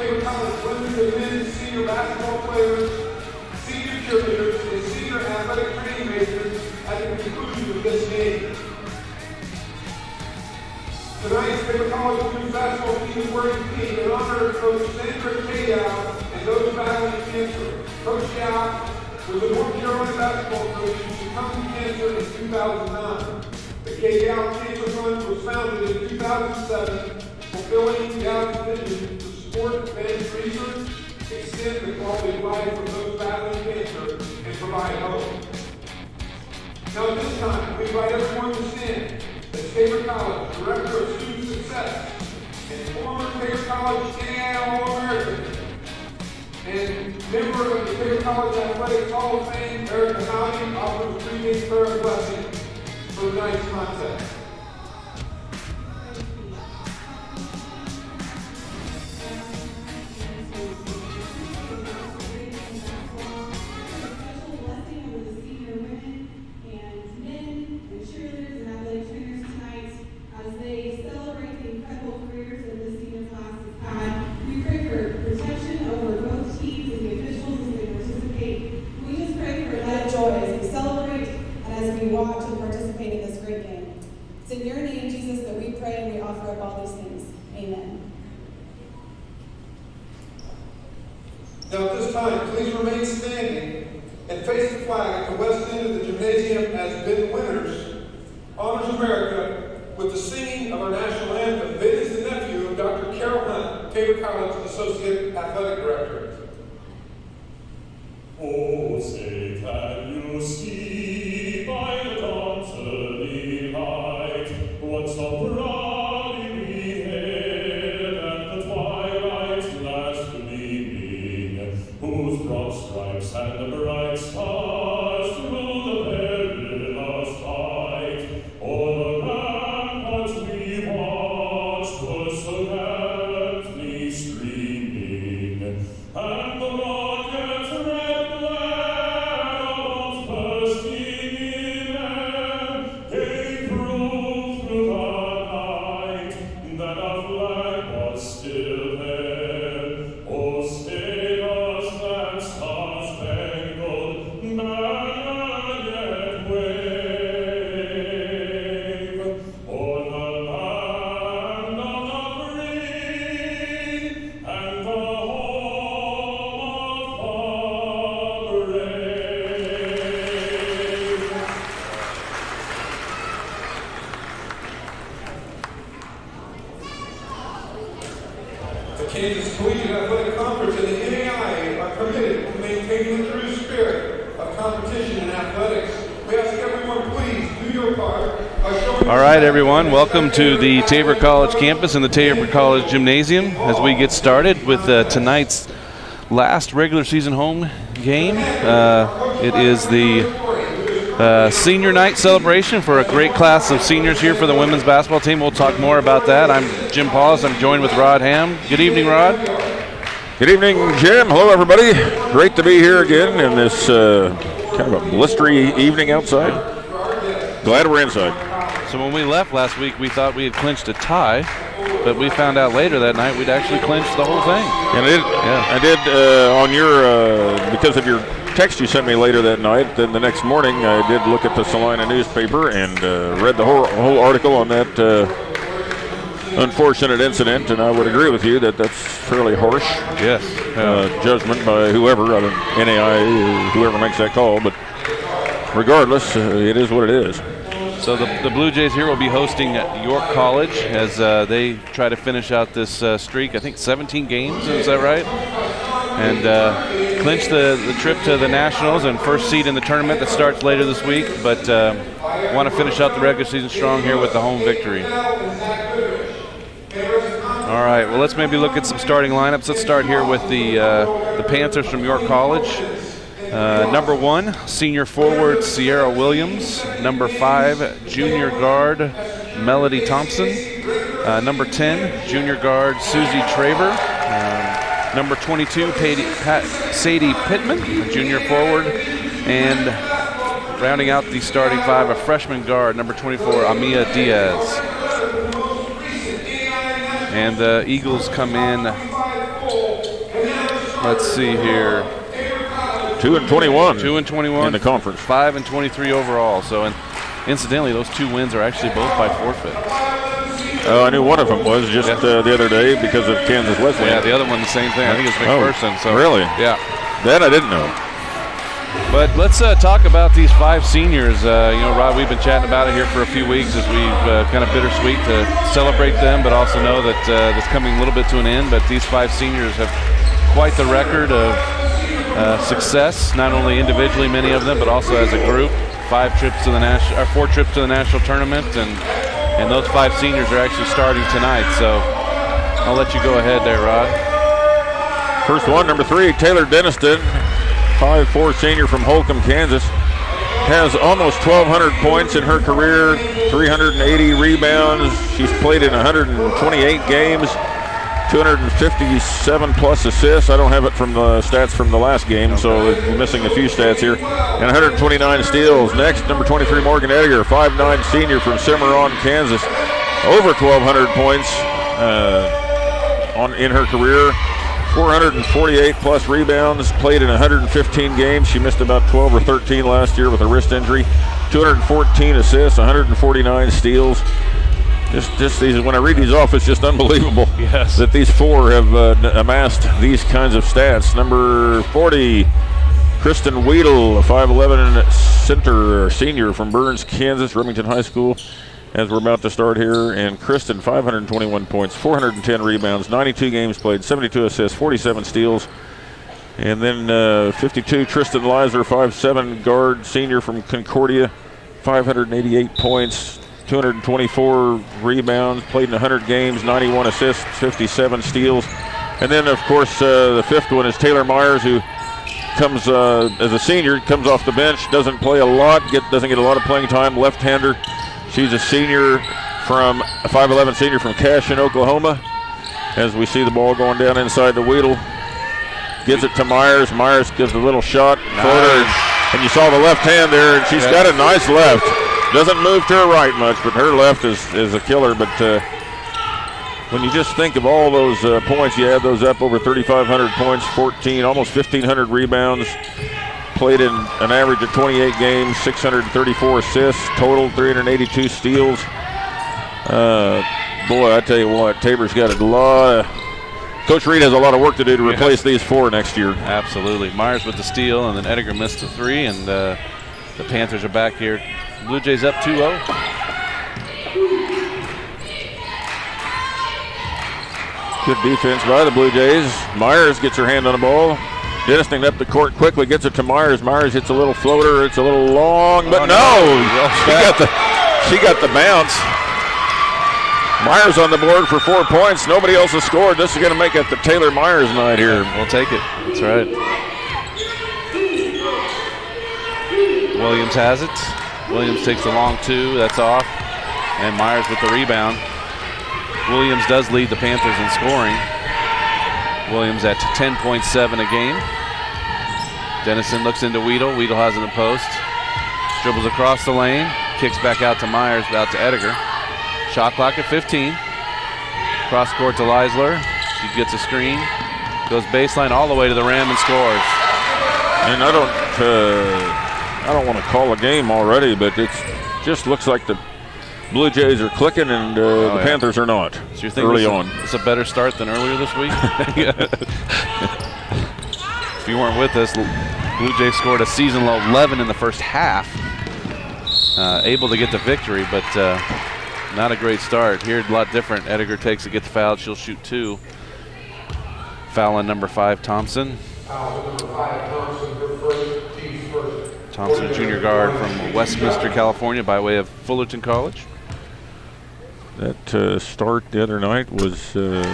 Tabor College women's and men's senior basketball players, senior cheerleaders, and senior athletic training majors at the conclusion of this game. Tonight's Tabor College women's basketball team is working team in honor of Coach Sandra KCAC and those battling cancer. Coach KCAC was a North Carolina basketball coach who succumbed to cancer in 2009. The KCAC Cancer Fund was founded in 2007, fulfilling KCAC's vision to support advanced research, extend the quality of life for those battling cancer, and provide hope. Now at this time, we invite everyone to stand as Tabor College Director of Student Success and former Tabor College NAIA All-American and member of the Tabor College Athletics Hall of Fame, Eric Hanani, offers a three-day prayer of blessing for tonight's contest. Watch and participate in this great game. It's in your name, Jesus, that we pray and we offer up all these things. Amen. Now at this time, please remain standing and face the flag at the west end of the gymnasium as Ben Winners honors America with the singing of our national anthem. Ben is the nephew of Dr. Carol Hunt, Tabor College Associate Athletic Director. Oh, say can you see by the dawn's early light what so proudly we hailed at the twilight's last gleaming, whose broad stripes and the bright stars through the perilous fight o'er the ramparts we watched were so gallantly streaming, and the rockets red Kansas Collegiate Athletic Conference and the NAIA are committed to maintaining the true spirit of competition in athletics. We ask everyone, please do your part by showing. All right, everyone, welcome to the Tabor College campus and the Tabor College Gymnasium as we get started with tonight's last regular season home game. It is the senior night celebration for a great class of seniors here for the women's basketball team. We'll talk more about that. I'm Jim Paulus. I'm joined with Rod Ham. Good evening, Rod. Good evening, Jim. Hello, everybody. Great to be here again in this kind of a blistery evening outside. Glad we're inside. So when we left last week, we thought we had clinched a tie, but we found out later that night we'd actually clinched the whole thing. And I did on your, because of your text you sent me later that night, then the next morning I did look at the Salina newspaper and read the whole article on that unfortunate incident, and I would agree with you that that's fairly harsh. Yes. Judgment by whoever, NAIA, whoever makes that call, but regardless, it is what it is. So the Blue Jays here will be hosting York College as they try to finish out this streak. I think 17 games, is that right? And clinch the trip to the Nationals and first seed in the tournament that starts later this week, but want to finish out the regular season strong here with the home victory. All right, well, let's maybe look at some starting lineups. Let's start here with the Panthers from York College. Number 1, senior forward Sierra Williams. Number 5, junior guard Melody Thompson. Number 10, junior guard Susie Traver. Number 22, Sadie Pittman, a junior forward. And rounding out the starting 5, a freshman guard, number 24, Amia Diaz. And the Eagles come in let's see here. 2-21. 2-21 in the conference. 5-23 overall. So, and incidentally, those 2 wins are actually both by forfeit. I knew one of them was just the other day because of Kansas Wesleyan. Yeah, the other one the same thing. I think it's McPherson. So really? Yeah. That I didn't know. But let's talk about these 5 seniors. Rod, we've been chatting about it here for a few weeks as we've kind of bittersweet to celebrate them, but also know that that's coming a little bit to an end. But these 5 seniors have quite the record of success, not only individually, many of them, but also as a group. 4 trips to the national tournament, and those 5 seniors are actually starting tonight. So I'll let you go ahead there, Rod. First one, number 3, Taylor Denniston, 5'4" senior from Holcomb, Kansas. Has almost 1,200 points in her career, 380 rebounds. She's played in 128 games, 257 plus assists. I don't have it from the stats from the last game, so we're missing a few stats here. And 129 steals. Next, number 23, Morgan Edgar, 5'9" senior from Cimarron, Kansas. Over 1,200 points in her career. 448 plus rebounds, played in 115 games. She missed about 12 or 13 last year with a wrist injury. 214 assists, 149 steals. Just these, when I read these off, it's just unbelievable that these 4 have amassed these kinds of stats. Number 40, Kristen Weedle, a 5'11" center senior from Burns, Kansas, Remington High School. As we're about to start here, and Kristen, 521 points, 410 rebounds, 92 games played, 72 assists, 47 steals. And then 52, Tristan Leiser, 5'7" guard, senior from Concordia, 588 points, 224 rebounds, played in 100 games, 91 assists, 57 steals. And then, of course, the 5th one is Taylor Myers, who comes as a senior, comes off the bench, doesn't play a lot, doesn't get a lot of playing time, left-hander. She's a senior from a 5'11" senior from Cashin, Oklahoma. As we see the ball going down inside the Weedle, gives it to Myers. Myers gives a little shot, floater, and you saw the left hand there, and she's got a nice left. Doesn't move to her right much, but her left is a killer. But when you just think of all those points, you add those up, over 3,500 points, 14, almost 1,500 rebounds. Played in an average of 28 games, 634 assists, total 382 steals. Boy, I tell you what, Tabor's got a lot. Coach Reed has a lot of work to do to replace these 4 next year. Absolutely. Myers with the steal, and then Edgar missed the 3, and the Panthers are back here. Blue Jays up 2-0. Good defense by the Blue Jays. Myers gets her hand on the ball. Denniston up the court quickly, gets it to Myers. Myers hits a little floater. It's a little long, but she got the bounce. Myers on the board for 4 points. Nobody else has scored. This is going to make it the Taylor Myers night here. We'll take it. That's right. Williams has it. Williams takes the long 2. That's off. And Myers with the rebound. Williams does lead the Panthers in scoring. Williams at 10.7 a game. Dennison looks into Weedle. Weedle has in the post. Dribbles across the lane. Kicks back out to Myers, out to Edgar. Shot clock at 15. Cross court to Leisler. She gets a screen. Goes baseline all the way to the rim and scores. And I don't want to call a game already, but it just looks like the Blue Jays are clicking and the Panthers are not. So you're thinking early on. It's a better start than earlier this week? If you weren't with us, Blue Jays scored a season low 11 in the first half. Able to get the victory, but not a great start. Here, a lot different. Edgar takes it, gets fouled. She'll shoot 2. Foul on number 5, Thompson. Thompson, junior guard from Westminster, California, by way of Fullerton College. That start the other night was it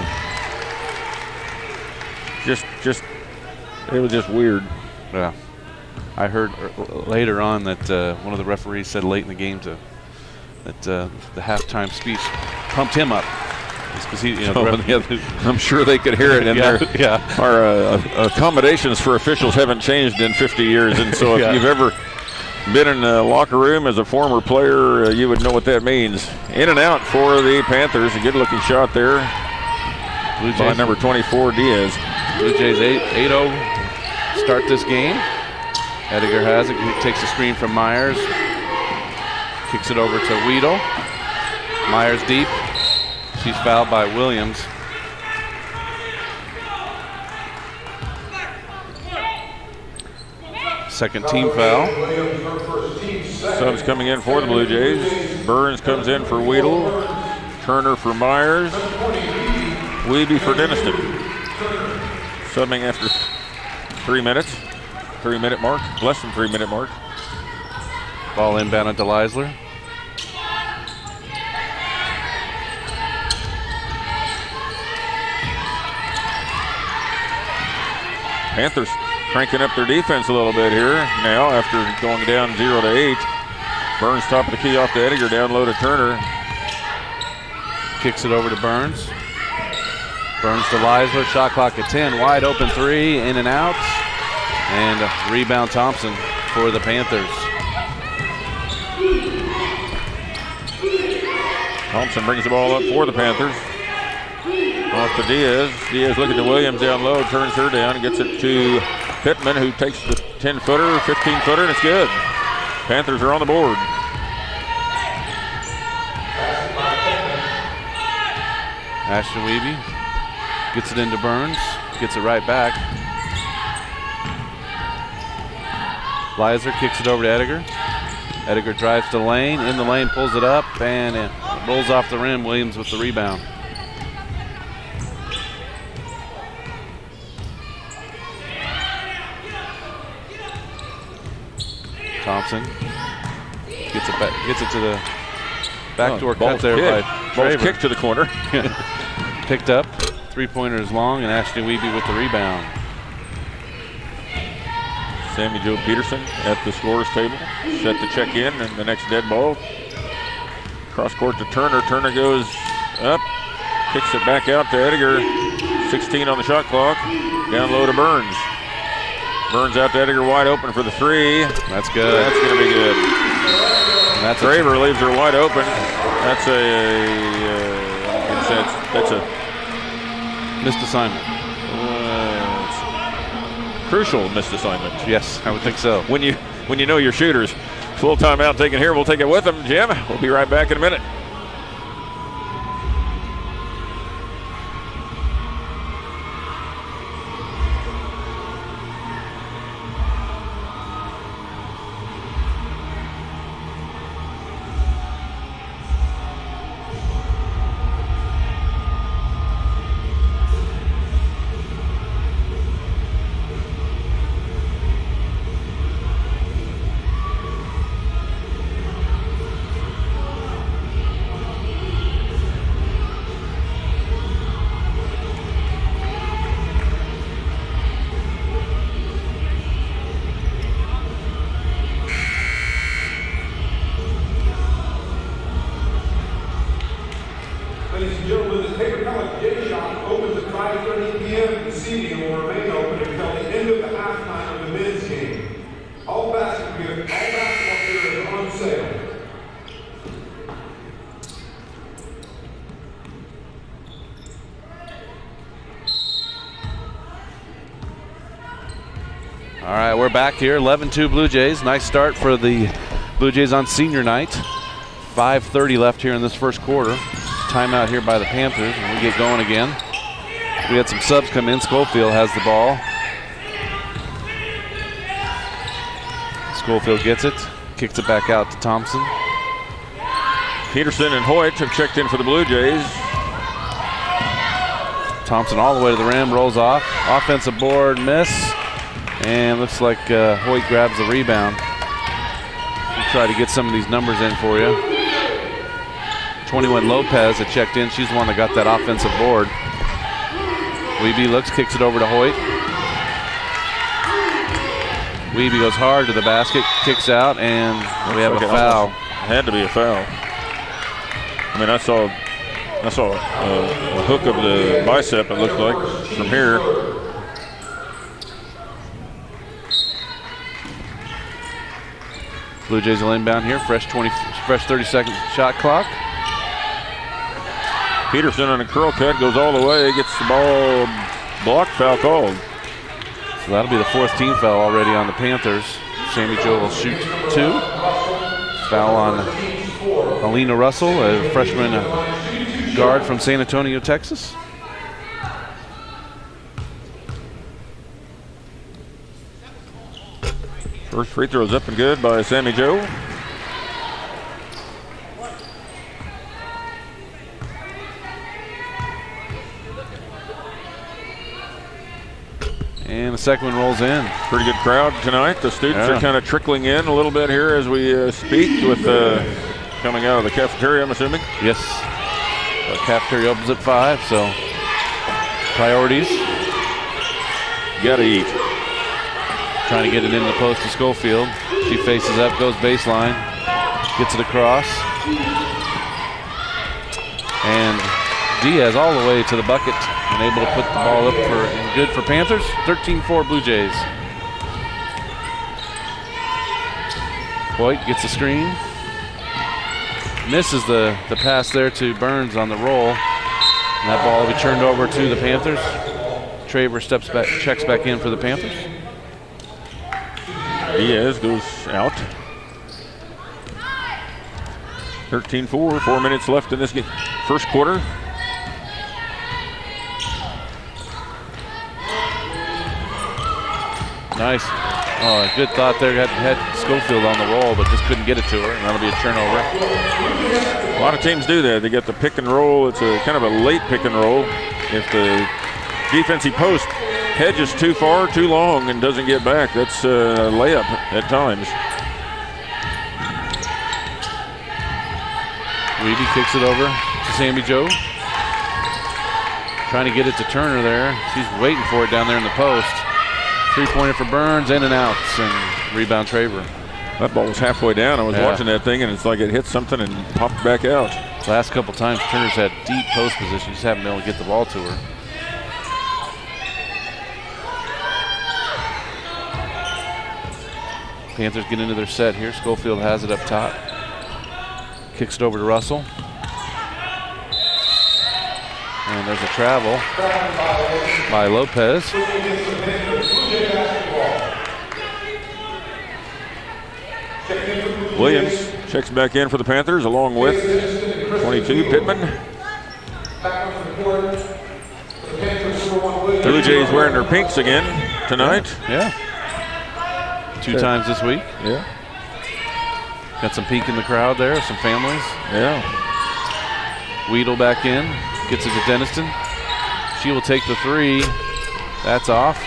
was just weird. Yeah, I heard later on that one of the referees said late in the game that the halftime speech pumped him up. Because he, I'm sure they could hear it in there. Yeah. Our accommodations for officials haven't changed in 50 years, and so if you've ever been in a locker room as a former player, you would know what that means. In and out for the Panthers. A good-looking shot there by number 24, Diaz. Blue Jays 8-0 start this game. Ediger has it. He takes a screen from Myers. Kicks it over to Weedle. Myers deep. She's fouled by Williams. Second team foul. Subs coming in for the Blue Jays. Burns comes in for Weedle. Turner for Myers. Wiebe for Denniston. Subbing after 3 minutes. 3-minute mark. Less than 3-minute mark. Ball inbound to Leisler. Panthers cranking up their defense a little bit here now after going down 0-8. Burns top of the key off to Ediger, down low to Turner. Kicks it over to Burns. Burns to Leisler, shot clock at 10. Wide open three, in and out. And rebound Thompson for the Panthers. Thompson brings the ball up for the Panthers. Off to Diaz. Diaz looking to Williams down low, turns her down, gets it to Pittman, who takes the 10-footer, 15-footer, and it's good. Panthers are on the board. Ashton Wiebe gets it into Burns, gets it right back. Leisler kicks it over to Ediger. Ediger drives to the lane, in the lane, pulls it up, and it rolls off the rim. Williams with the rebound. Thompson gets it to the backdoor cut there by Ball's kicked to the corner. Picked up. Three-pointer is long, and Ashton Wiebe with the rebound. Sammy Joe Peterson at the scorer's table, set to check in, and the next dead ball. Cross court to Turner. Turner goes up, kicks it back out to Ediger. 16 on the shot clock. Down low to Burns. Burns out to Ediger, wide open for the three. That's good. That's going to be good. That's Graver leaves her wide open. That's a missed assignment. Crucial missed assignment. Yes, I would think so. When you know your shooters. Full timeout taken here. We'll take it with them, Jim. We'll be right back in a minute. Ladies and gentlemen, the Tabor College J Shop opens at 5:30 p.m. This evening and will remain open until the end of the halftime of the men's game. All basketball gear is on sale. All right, we're back here. 11-2 Blue Jays. Nice start for the Blue Jays on senior night. 5:30 left here in this first quarter. Timeout here by the Panthers, and we get going again. We had some subs come in. Schofield has the ball. Schofield gets it, kicks it back out to Thompson. Peterson and Hoyt have checked in for the Blue Jays. Thompson all the way to the rim, rolls off. Offensive board, miss. And looks like Hoyt grabs the rebound. We'll try to get some of these numbers in for you. 21 Lopez had checked in. She's the one that got that offensive board. Wiebe looks, kicks it over to Hoyt. Wiebe goes hard to the basket, kicks out, and we have a foul. Had to be a foul. I mean, I saw a hook of the bicep, it looked like, from here. Blue Jays will inbound here, fresh 30-second shot clock. Peterson on a curl cut, goes all the way, gets the ball block, foul called. So that'll be the 4th team foul already on the Panthers. Sammy Joe will shoot 2. Foul on Alina Russell, a freshman guard from San Antonio, Texas. First free throw's up and good by Sammy Joe. And the second one rolls in. Pretty good crowd tonight. The students are kind of trickling in a little bit here as we speak with coming out of the cafeteria, I'm assuming. Yes. The cafeteria opens at 5, so priorities. Gotta eat. Trying to get it into the post to Schofield. She faces up, goes baseline, gets it across. And Diaz all the way to the bucket and able to put the ball up for and good for Panthers. 13-4 Blue Jays. Hoyt gets the screen. Misses the pass there to Burns on the roll. And that ball will be turned over to the Panthers. Traver steps back, checks back in for the Panthers. Diaz goes out. 13-4, 4 minutes left in this game. First quarter. Nice. Oh, good thought there. Had Schofield on the roll, but just couldn't get it to her, and that'll be a turnover. A lot of teams do that. They get the pick and roll. It's a kind of a late pick and roll. If the defensive post hedges too far, too long, and doesn't get back, that's a layup at times. Weedy kicks it over to Sammy Joe. Trying to get it to Turner there. She's waiting for it down there in the post. 3-pointer for Burns, in and out, and rebound Traver. That ball was halfway down. I was watching that thing, and it's like it hit something and popped back out. Last couple times, Turner's had deep post position. Just haven't been able to get the ball to her. Panthers get into their set here. Schofield has it up top. Kicks it over to Russell. And there's a travel by Lopez. Williams checks back in for the Panthers along with 22, Pittman. Blue Jays wearing their pinks again tonight. Yeah. 2 times this week. Yeah. Got some pink in the crowd there, some families. Yeah. Weedle back in, gets it to Denniston. She will take the 3. That's off.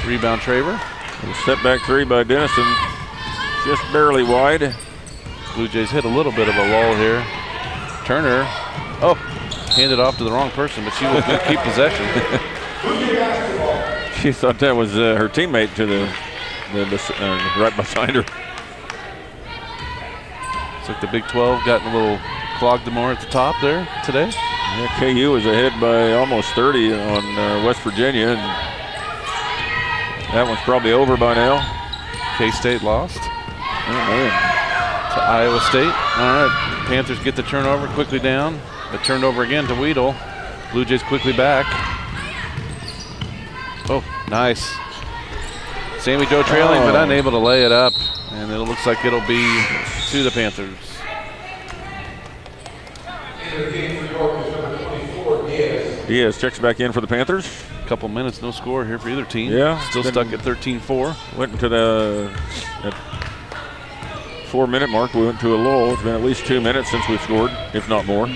Rebound Traver. A step back 3 by Denniston. Just barely wide. Blue Jays hit a little bit of a lull here. Turner, handed off to the wrong person, but she will keep possession. She thought that was her teammate to the right behind her. Looks like the Big 12 got a little clogged more at the top there today. Yeah, KU is ahead by almost 30 on West Virginia, and that one's probably over by now. K-State lost Oh, man. to Iowa State. All right, Panthers get the turnover quickly down, but turned over again to Weedle. Blue Jays quickly back. Oh, nice. Sammy Joe trailing, but unable to lay it up, and it looks like it'll be to the Panthers. Diaz checks back in for the Panthers. Couple minutes, no score here for either team. Yeah. Still stuck at 13-4. Went into the 4-minute mark. We went to a lull. It's been at least 2 minutes since we've scored, if not more.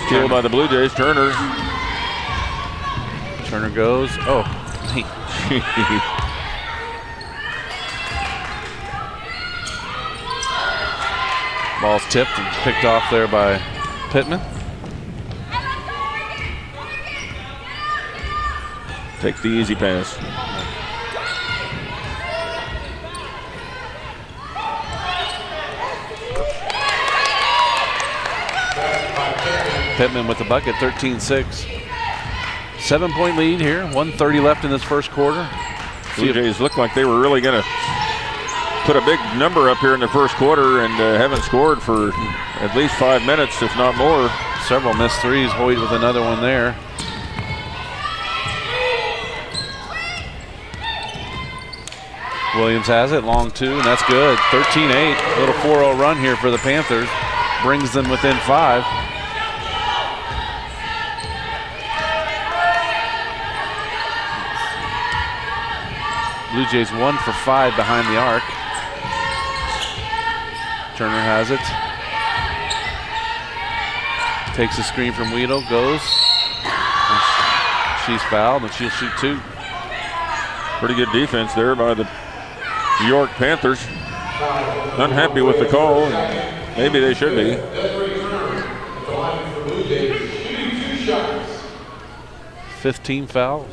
Steal by the Blue Jays. Turner. Turner goes. Oh, ball's tipped and picked off there by Pittman. Takes the easy pass. Pittman with the bucket, 13-6. 7-point lead here, 1:30 left in this first quarter. Blue Jays looked like they were really going to put a big number up here in the first quarter and haven't scored for at least 5 minutes, if not more. Several missed threes. Hoyt with another one there. Williams has it, long 2, and that's good. 13-8, little 4-0 run here for the Panthers. Brings them within 5. Blue Jays 1 for 5 behind the arc. Turner has it. Takes a screen from Weedle, goes. She's fouled, and she'll shoot 2. Pretty good defense there by the New York Panthers. Unhappy with the call. Maybe they should be. 15 fouls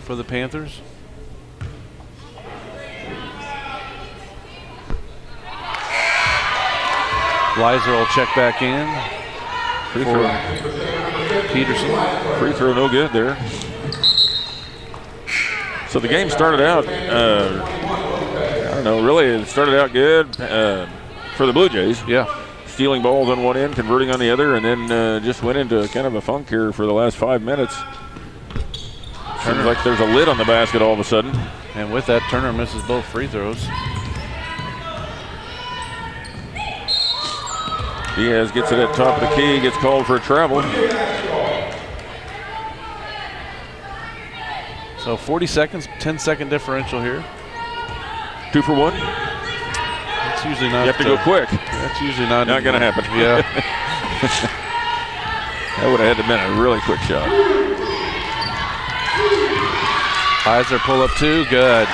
for the Panthers. Leiser will check back in. Free throw. Peterson. Free throw no good there. So the game started out, I don't know, really it started out good for the Blue Jays. Yeah. Stealing balls on one end, converting on the other, and then just went into kind of a funk here for the last 5 minutes. Seems like there's a lid on the basket all of a sudden. And with that, Turner misses both free throws. Diaz gets it at top of the key, gets called for a travel. So 40 seconds, 10-second differential here. 2 for 1. That's usually not. You have to go quick. That's usually not going to happen. Yeah. That would have had to been a really quick shot. Heiser pull up 2, good.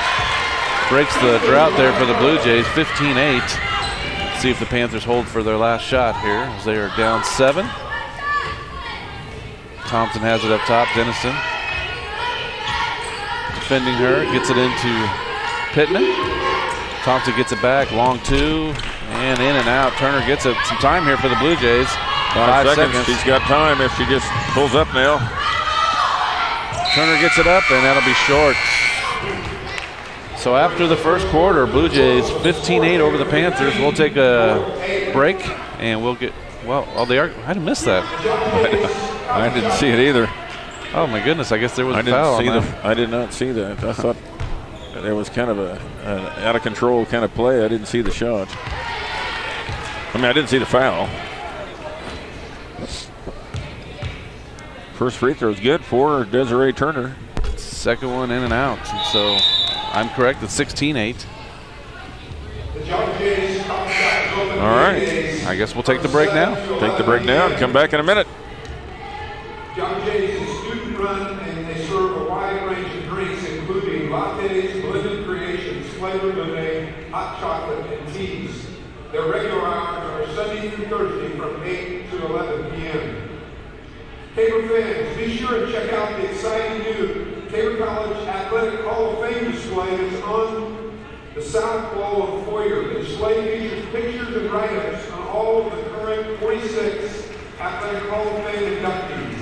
Breaks the drought there for the Blue Jays, 15-8. See if the Panthers hold for their last shot here as they are down 7. Thompson has it up top, Dennison. Defending her, gets it into Pittman. Thompson gets it back, long 2, and in and out. Turner gets it. Some time here for the Blue Jays. 5 seconds. She's got time if she just pulls up now. Turner gets it up, and that'll be short. So after the first quarter, Blue Jays 15-8 over the Panthers. We'll take a break, and we'll get, well, I didn't miss that. I didn't see it either. Oh my goodness, I guess there was a foul on that. I did not see that. I thought there was kind of an out of control kind of play. I didn't see the shot. I mean, I didn't see the foul. First free throw is good for Desiree Turner. Second one in and out. And so I'm correct, it's 16-8. All right. I guess we'll take the break now. Take the break now and come back in a minute. John Jay's is student run and they serve a wide range of drinks including lattes, blended creations, flavored lemonade, hot chocolate, and teas. Their regular hours are Sunday through Thursday from 8 to 11 p.m. Tabor fans, be sure and check out the exciting new Tabor College Athletic Hall of Fame display that's on the south wall of the foyer. The display features pictures and write-ups on all of the current 46 Athletic Hall of Fame inductees.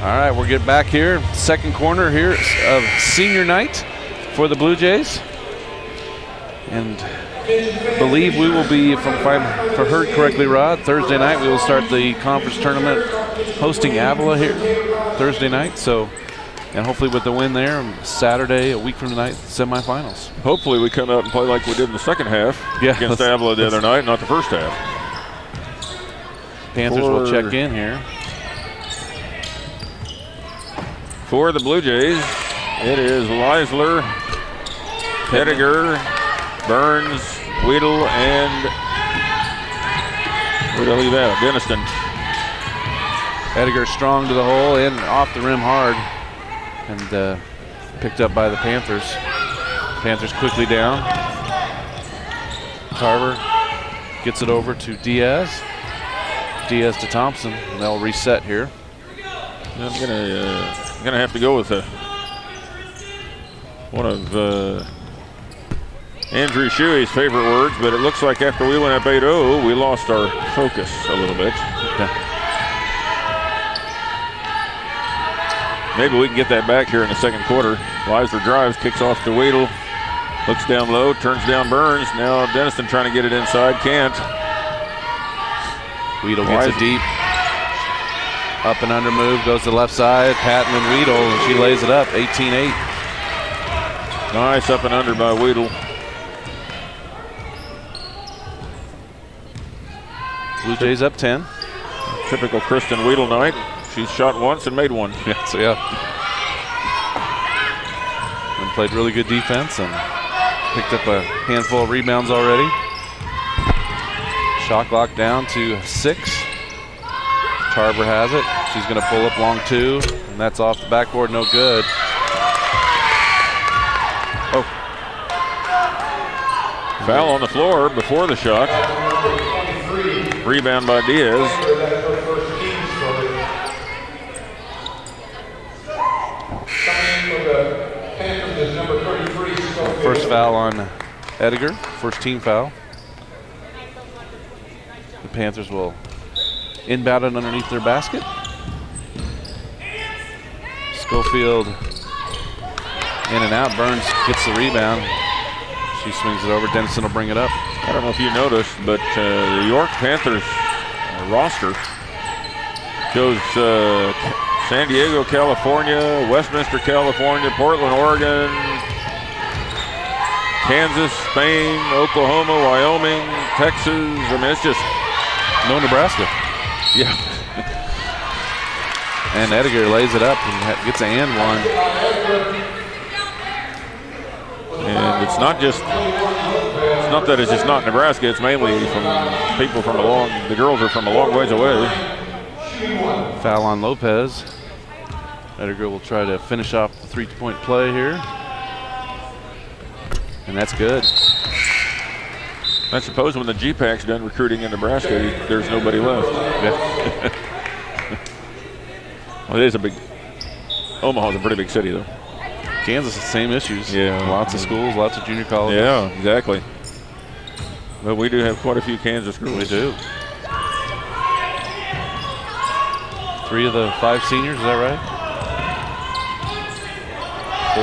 All right, we're getting back here. Second corner here of senior night for the Blue Jays. And believe we will be, if I heard correctly, Rod, Thursday night we will start the conference tournament hosting Avila here Thursday night. So, and hopefully with the win there, Saturday, a week from tonight, semifinals. Hopefully we come out and play like we did in the second half against Avila the other night, not the first half. Panthers will check in here. For the Blue Jays, it is Leisler, Pettiger, Burns, Weedle, and where did I leave out? Denniston. Pettiger strong to the hole and off the rim hard, and picked up by the Panthers. Panthers quickly down. Carver gets it over to Diaz. Diaz to Thompson, and they'll reset here. I'm gonna have to go with one of Andrew Shuey's favorite words, but it looks like after we went up 8-0, we lost our focus a little bit. Maybe we can get that back here in the second quarter. Weiser drives, kicks off to Weedle, looks down low, turns down Burns. Now Denniston trying to get it inside, can't. Weedle gets it deep. Up and under move, goes to the left side. Patton and Weedle, and she lays it up, 18-8. Nice up and under by Weedle. Blue Jays up 10. Typical Kristen Weedle night. She's shot once and made one. Yeah, so yeah. And played really good defense and picked up a handful of rebounds already. Shot clock down to 6. Tarver has it. She's going to pull up long 2, and that's off the backboard, no good. Oh. Foul on the floor before the shot. Rebound by Diaz. First foul on Ediger, first team foul. The Panthers will inbound it underneath their basket. Schofield in and out. Burns gets the rebound. She swings it over. Dennison will bring it up. I don't know if you noticed, but the York Panthers roster goes San Diego, California, Westminster, California, Portland, Oregon, Kansas, Spain, Oklahoma, Wyoming, Texas. I mean, it's just no Nebraska. Yeah. And Ediger lays it up and gets an and one. And it's not that it's just not Nebraska. It's mainly from people from the girls are from a long ways away. Foul on Lopez. Ediger will try to finish off the 3-point play here. And that's good. I suppose when the GPAC's done recruiting in Nebraska, there's nobody left. Yeah. Well, it is Omaha's a pretty big city, though. Kansas, the same issues. Yeah. Lots of schools, lots of junior colleges. Yeah, exactly. But we do have quite a few Kansas girls. We do. 3 of the 5 seniors, is that right?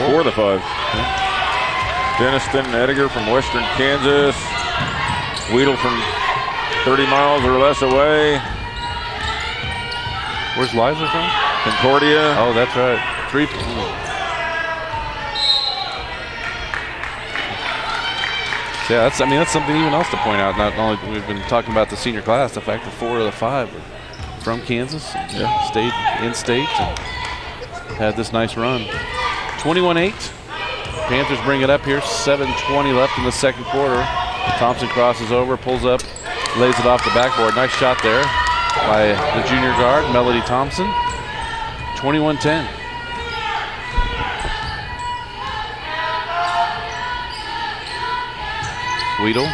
4 of the 5. Yeah. Denniston, Ediger from Western Kansas. Weedle from 30 miles or less away. Where's Liza from? Concordia. Oh, that's right. 3. Yeah, that's something even else to point out. Not only we've been talking about the senior class, the fact that 4 of the 5 were from Kansas, stayed in state, and had this nice run. 21-8. Panthers bring it up here. 7:20 left in the second quarter. Thompson crosses over, pulls up, lays it off the backboard. Nice shot there by the junior guard, Melody Thompson. 21-10. Weedle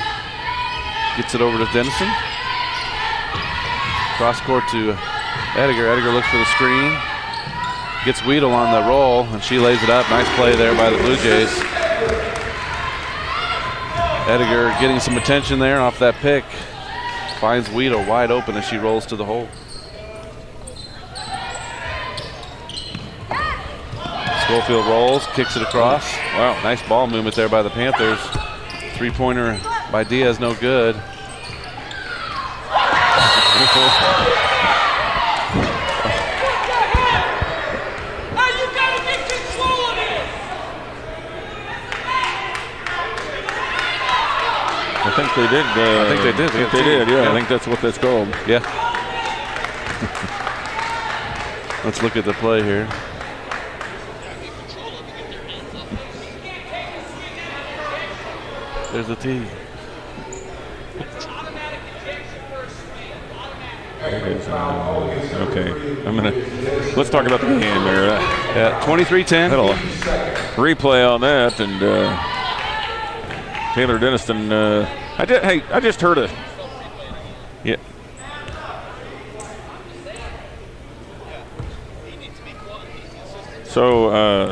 gets it over to Dennison. Cross court to Ediger. Ediger looks for the screen. Gets Weedle on the roll, and she lays it up. Nice play there by the Blue Jays. Ediger getting some attention there off that pick. Finds Weedle wide open as she rolls to the hole. Schofield rolls, kicks it across. Wow, nice ball movement there by the Panthers. 3-pointer by Diaz, no good. I think they did. I think they did. I think they did, yeah. I think that's what that's called. Yeah. Let's look at the play here. There's the tee. Okay, let's talk about the game there. Yeah, 23-10. Had a replay on that, and Taylor Denniston. I just heard a. Yeah. So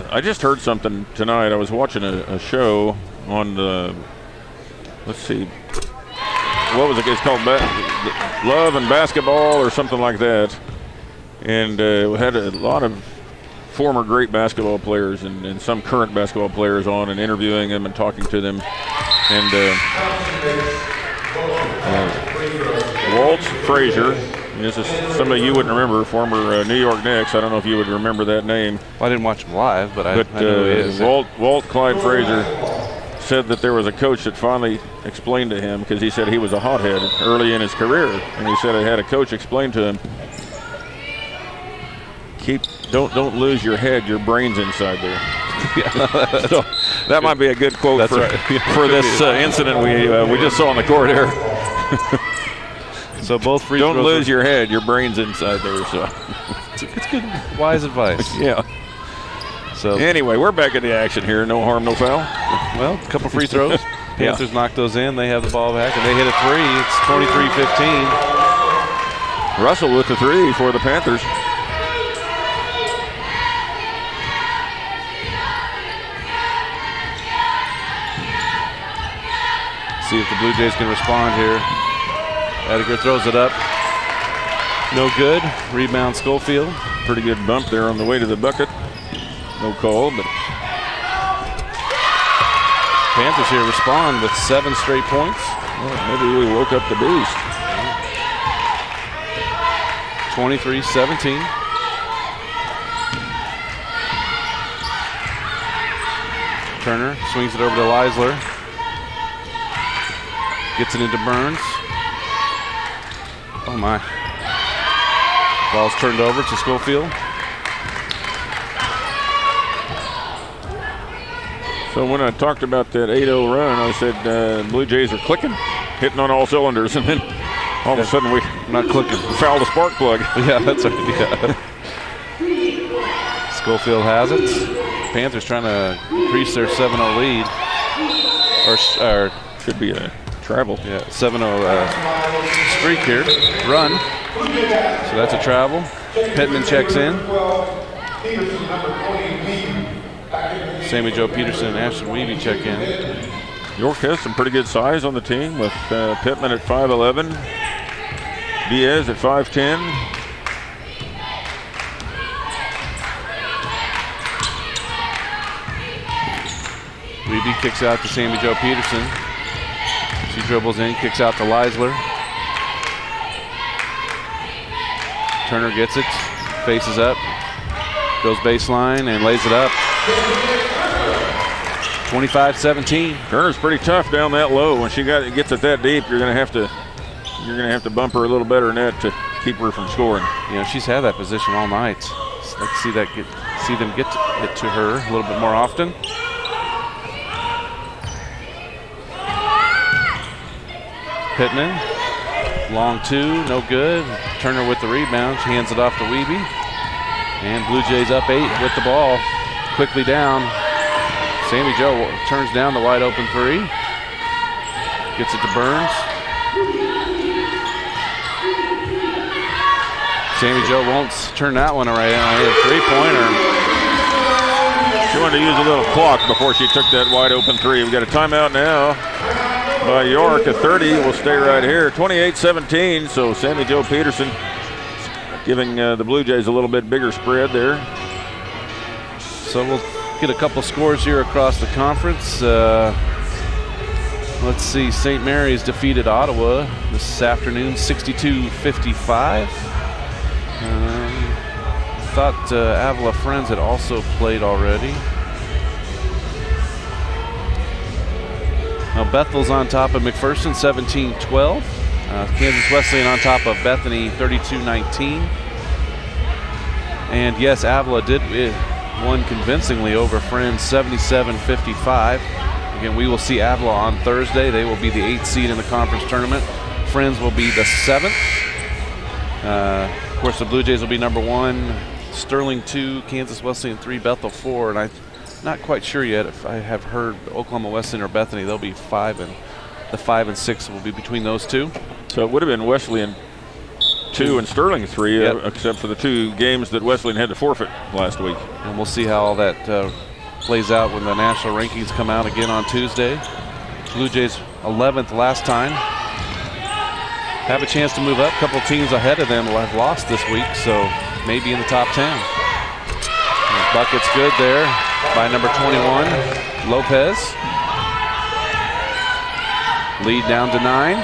I just heard something tonight. I was watching a show on the, let's see, what was it? It's called Love and Basketball or something like that. And we had a lot of former great basketball players and some current basketball players on and interviewing them and talking to them. And Walt Frazier, this is somebody you wouldn't remember, former New York Knicks. I don't know if you would remember that name. Well, I didn't watch him live, but I know who he is. Walt Clyde Frazier said that there was a coach that finally explained to him, because he said he was a hothead early in his career, and he said he had a coach explain to him, don't lose your head, your brain's inside there. So that might be a good quote for this incident we just saw on the court here. So both free don't throws lose your head, your brain's inside there. So it's good, wise advice. Yeah. So anyway, we're back in the action here. No harm, no foul. Well, a couple free throws. Panthers knock those in. They have the ball back, and they hit a three. It's 23-15. Russell with the three for the Panthers. See if the Blue Jays can respond here. Edgar throws it up. No good. Rebound Schofield. Pretty good bump there on the way to the bucket. No call, but Panthers here respond with 7 straight points. Well, maybe we woke up the beast. 23-17. Turner swings it over to Leisler. Gets it into Burns. Oh my. Ball's turned over to Schofield. So when I talked about that 8-0 run, I said Blue Jays are clicking, hitting on all cylinders, and then all of a sudden we not clicking. Fouled the spark plug. Yeah, that's right. Yeah. Schofield has it. Panthers trying to increase their 7-0 lead. Or should be a travel. Yeah, 7-0 streak here. Run. So that's a travel. Pittman checks in. Sammy Joe Peterson and Ashton Weeby check in. York has some pretty good size on the team with Pittman at 5'11", Diaz at 5'10". Weeby kicks out to Sammy Joe Peterson. She dribbles in, kicks out to Leisler. Turner gets it, faces up, goes baseline and lays it up. 25-17. Turner's pretty tough down that low. When she gets it that deep, you're gonna have to bump her a little better than that to keep her from scoring. You know, she's had that position all night. So I'd like to see them get it to her a little bit more often. Pittman, long two, no good. Turner with the rebound. She hands it off to Weeby. And Blue Jays up 8 with the ball. Quickly down. Sammy Joe turns down the wide open three. Gets it to Burns. Sammy Joe won't turn that one around. A three-pointer. She wanted to use a little clock before she took that wide open three. We got a timeout now by York. A 30 will stay right here. 28-17. So Sammy Joe Peterson giving the Blue Jays a little bit bigger spread there. So we'll get a couple scores here across the conference. Let's see. St. Mary's defeated Ottawa this afternoon, 62-55. Thought Avila Friends had also played already. Now Bethel's on top of McPherson, 17-12. Kansas Wesleyan on top of Bethany, 32-19. And yes, Avila did won convincingly over Friends, 77-55. Again, we will see Avila on Thursday. They will be the 8th seed in the conference tournament. Friends will be the 7th. Of course, the Blue Jays will be number 1. Sterling 2, Kansas Wesleyan 3, Bethel 4, and I'm not quite sure yet if I have heard Oklahoma Wesleyan or Bethany. They'll be 5, and the 5 and 6 will be between those two. So it would have been Wesleyan 2 and Sterling 3, Yep. except for the 2 games that Wesleyan had to forfeit last week. And we'll see how all that plays out when the national rankings come out again on Tuesday. Blue Jays 11th last time. Have a chance to move up. A couple teams ahead of them have lost this week, so maybe in the top 10. And bucket's good there by number 21, Lopez. Lead down to 9.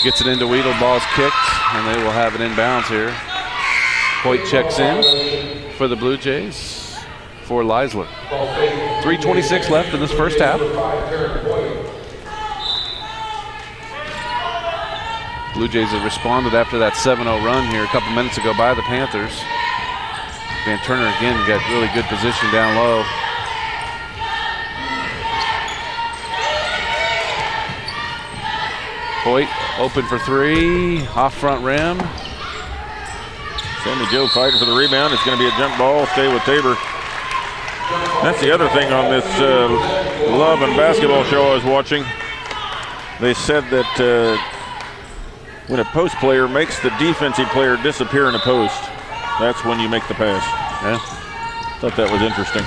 Gets it into Weedle, ball's kicked, and they will have it inbounds here. Hoyt checks in for the Blue Jays for Leisler. 3:26 left in this first half. Blue Jays have responded after that 7-0 run here a couple minutes ago by the Panthers. Van Turner again got really good position down low. Hoyt open for 3, off front rim. Sammy Joe fighting for the rebound. It's going to be a jump ball. Stay with Tabor. That's the other thing on this Love and Basketball show I was watching. They said that when a post player makes the defensive player disappear in a post, that's when you make the pass. Yeah. Thought that was interesting.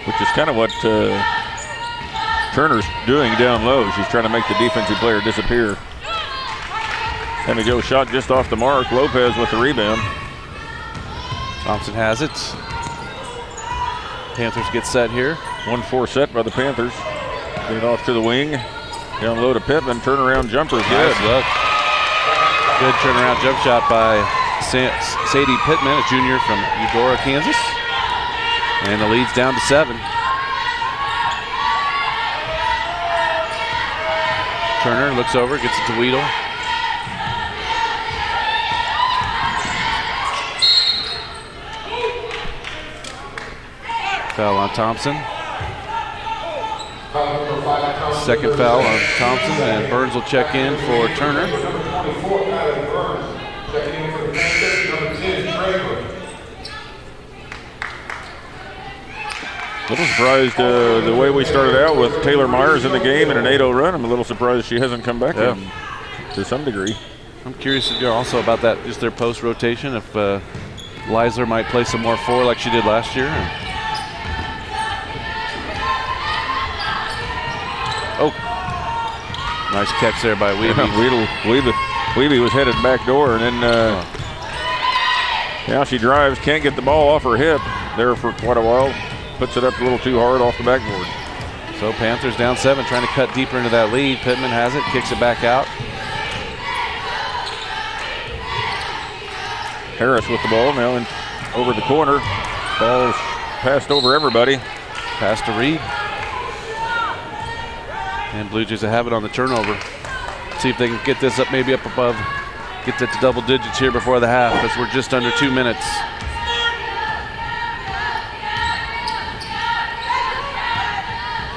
Which is kind of what Turner's doing down low. She's trying to make the defensive player disappear. Sammy Joe shot just off the mark. Lopez with the rebound. Thompson has it. Panthers get set here. 1-4 set by the Panthers. Get it off to the wing. Down low to Pittman. Turnaround jumper is good. Nice look. Good turnaround jump shot by Sadie Pittman, a junior from Eudora, Kansas. And the lead's down to 7. Turner looks over, gets it to Weedle. Foul on Thompson. Second foul on Thompson, and Burns will check in for Turner. A little surprised the way we started out with Taylor Myers in the game and an 8-0 run. I'm a little surprised she hasn't come back in to some degree. I'm curious also about that, just their post rotation, if Leisler might play some more 4 like she did last year. Oh, nice catch there by Weeby. Weeby was headed back door, and then now she drives, can't get the ball off her hip there for quite a while. Puts it up a little too hard off the backboard. So Panthers down 7, trying to cut deeper into that lead. Pittman has it, kicks it back out. Harris with the ball now and over the corner. Ball's passed over everybody. Pass to Reed. And Blue Jays will have it on the turnover. See if they can get this up, maybe up above, get that to double digits here before the half, as we're just under 2 minutes.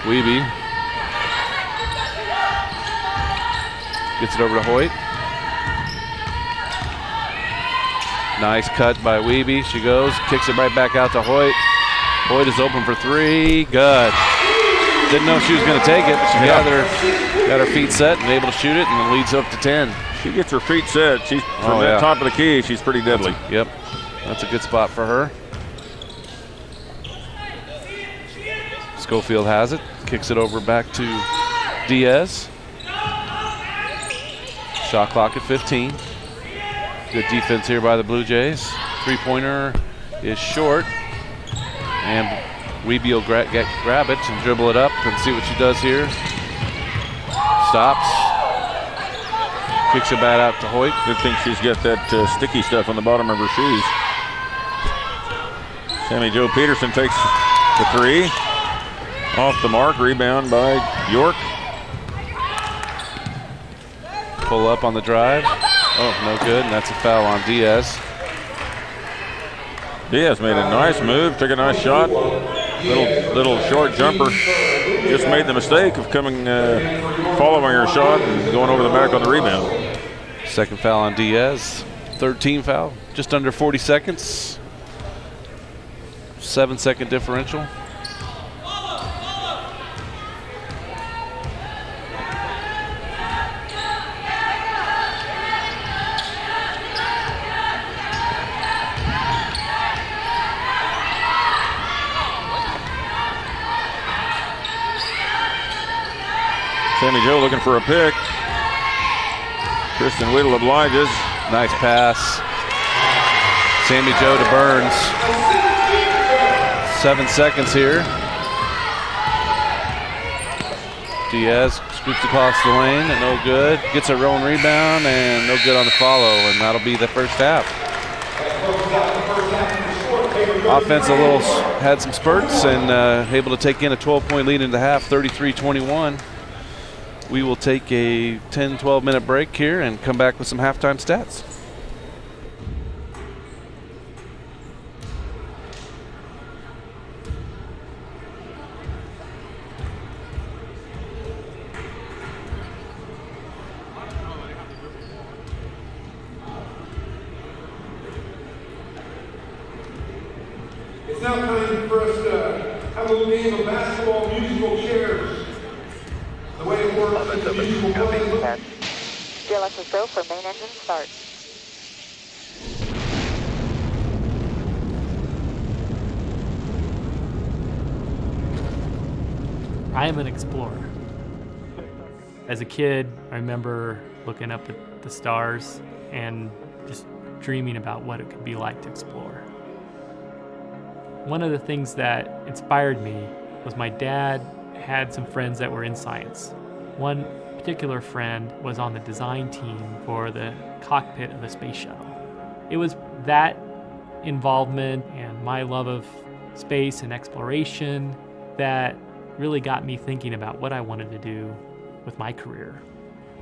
Weeby gets it over to Hoyt. Nice cut by Weeby. She goes, kicks it right back out to Hoyt. Hoyt is open for 3. Good. Didn't know she was going to take it, but she got her feet set and able to shoot it, and it leads up to 10. She gets her feet set. She's from the top of the key. She's pretty deadly. Yep, that's a good spot for her. Schofield has it, kicks it over back to Diaz. Shot clock at 15. Good defense here by the Blue Jays. 3-pointer is short, and Weeby will grab it and dribble it up and see what she does here. Stops. Kicks it back out to Hoyt. Good thing she's got that sticky stuff on the bottom of her shoes. Sammy Joe Peterson takes the 3. Off the mark, rebound by York. Pull up on the drive. Oh, no good, and that's a foul on Diaz. Diaz made a nice move, took a nice shot. Little short jumper. Just made the mistake of following her shot and going over the back on the rebound. Second foul on Diaz. Third team foul. Just under 40 seconds. 7-second differential. Sammy Joe looking for a pick. Kristen Whittle obliges. Nice pass. Sammy Joe to Burns. 7 seconds here. Diaz scoops across the lane and no good. Gets a rolling rebound and no good on the follow, and that'll be the first half. Offense had some spurts and able to take in a 12-point lead into half, 33-21. We will take a 10-12 minute break here and come back with some halftime stats. It's now time for us to have a little game of basketball musical chairs. The way it works is the musical playing. GLS's go for main engine start. I am an explorer. As a kid, I remember looking up at the stars and just dreaming about what it could be like to explore. One of the things that inspired me was my dad had some friends that were in science. One particular friend was on the design team for the cockpit of the space shuttle. It was that involvement and my love of space and exploration that really got me thinking about what I wanted to do with my career.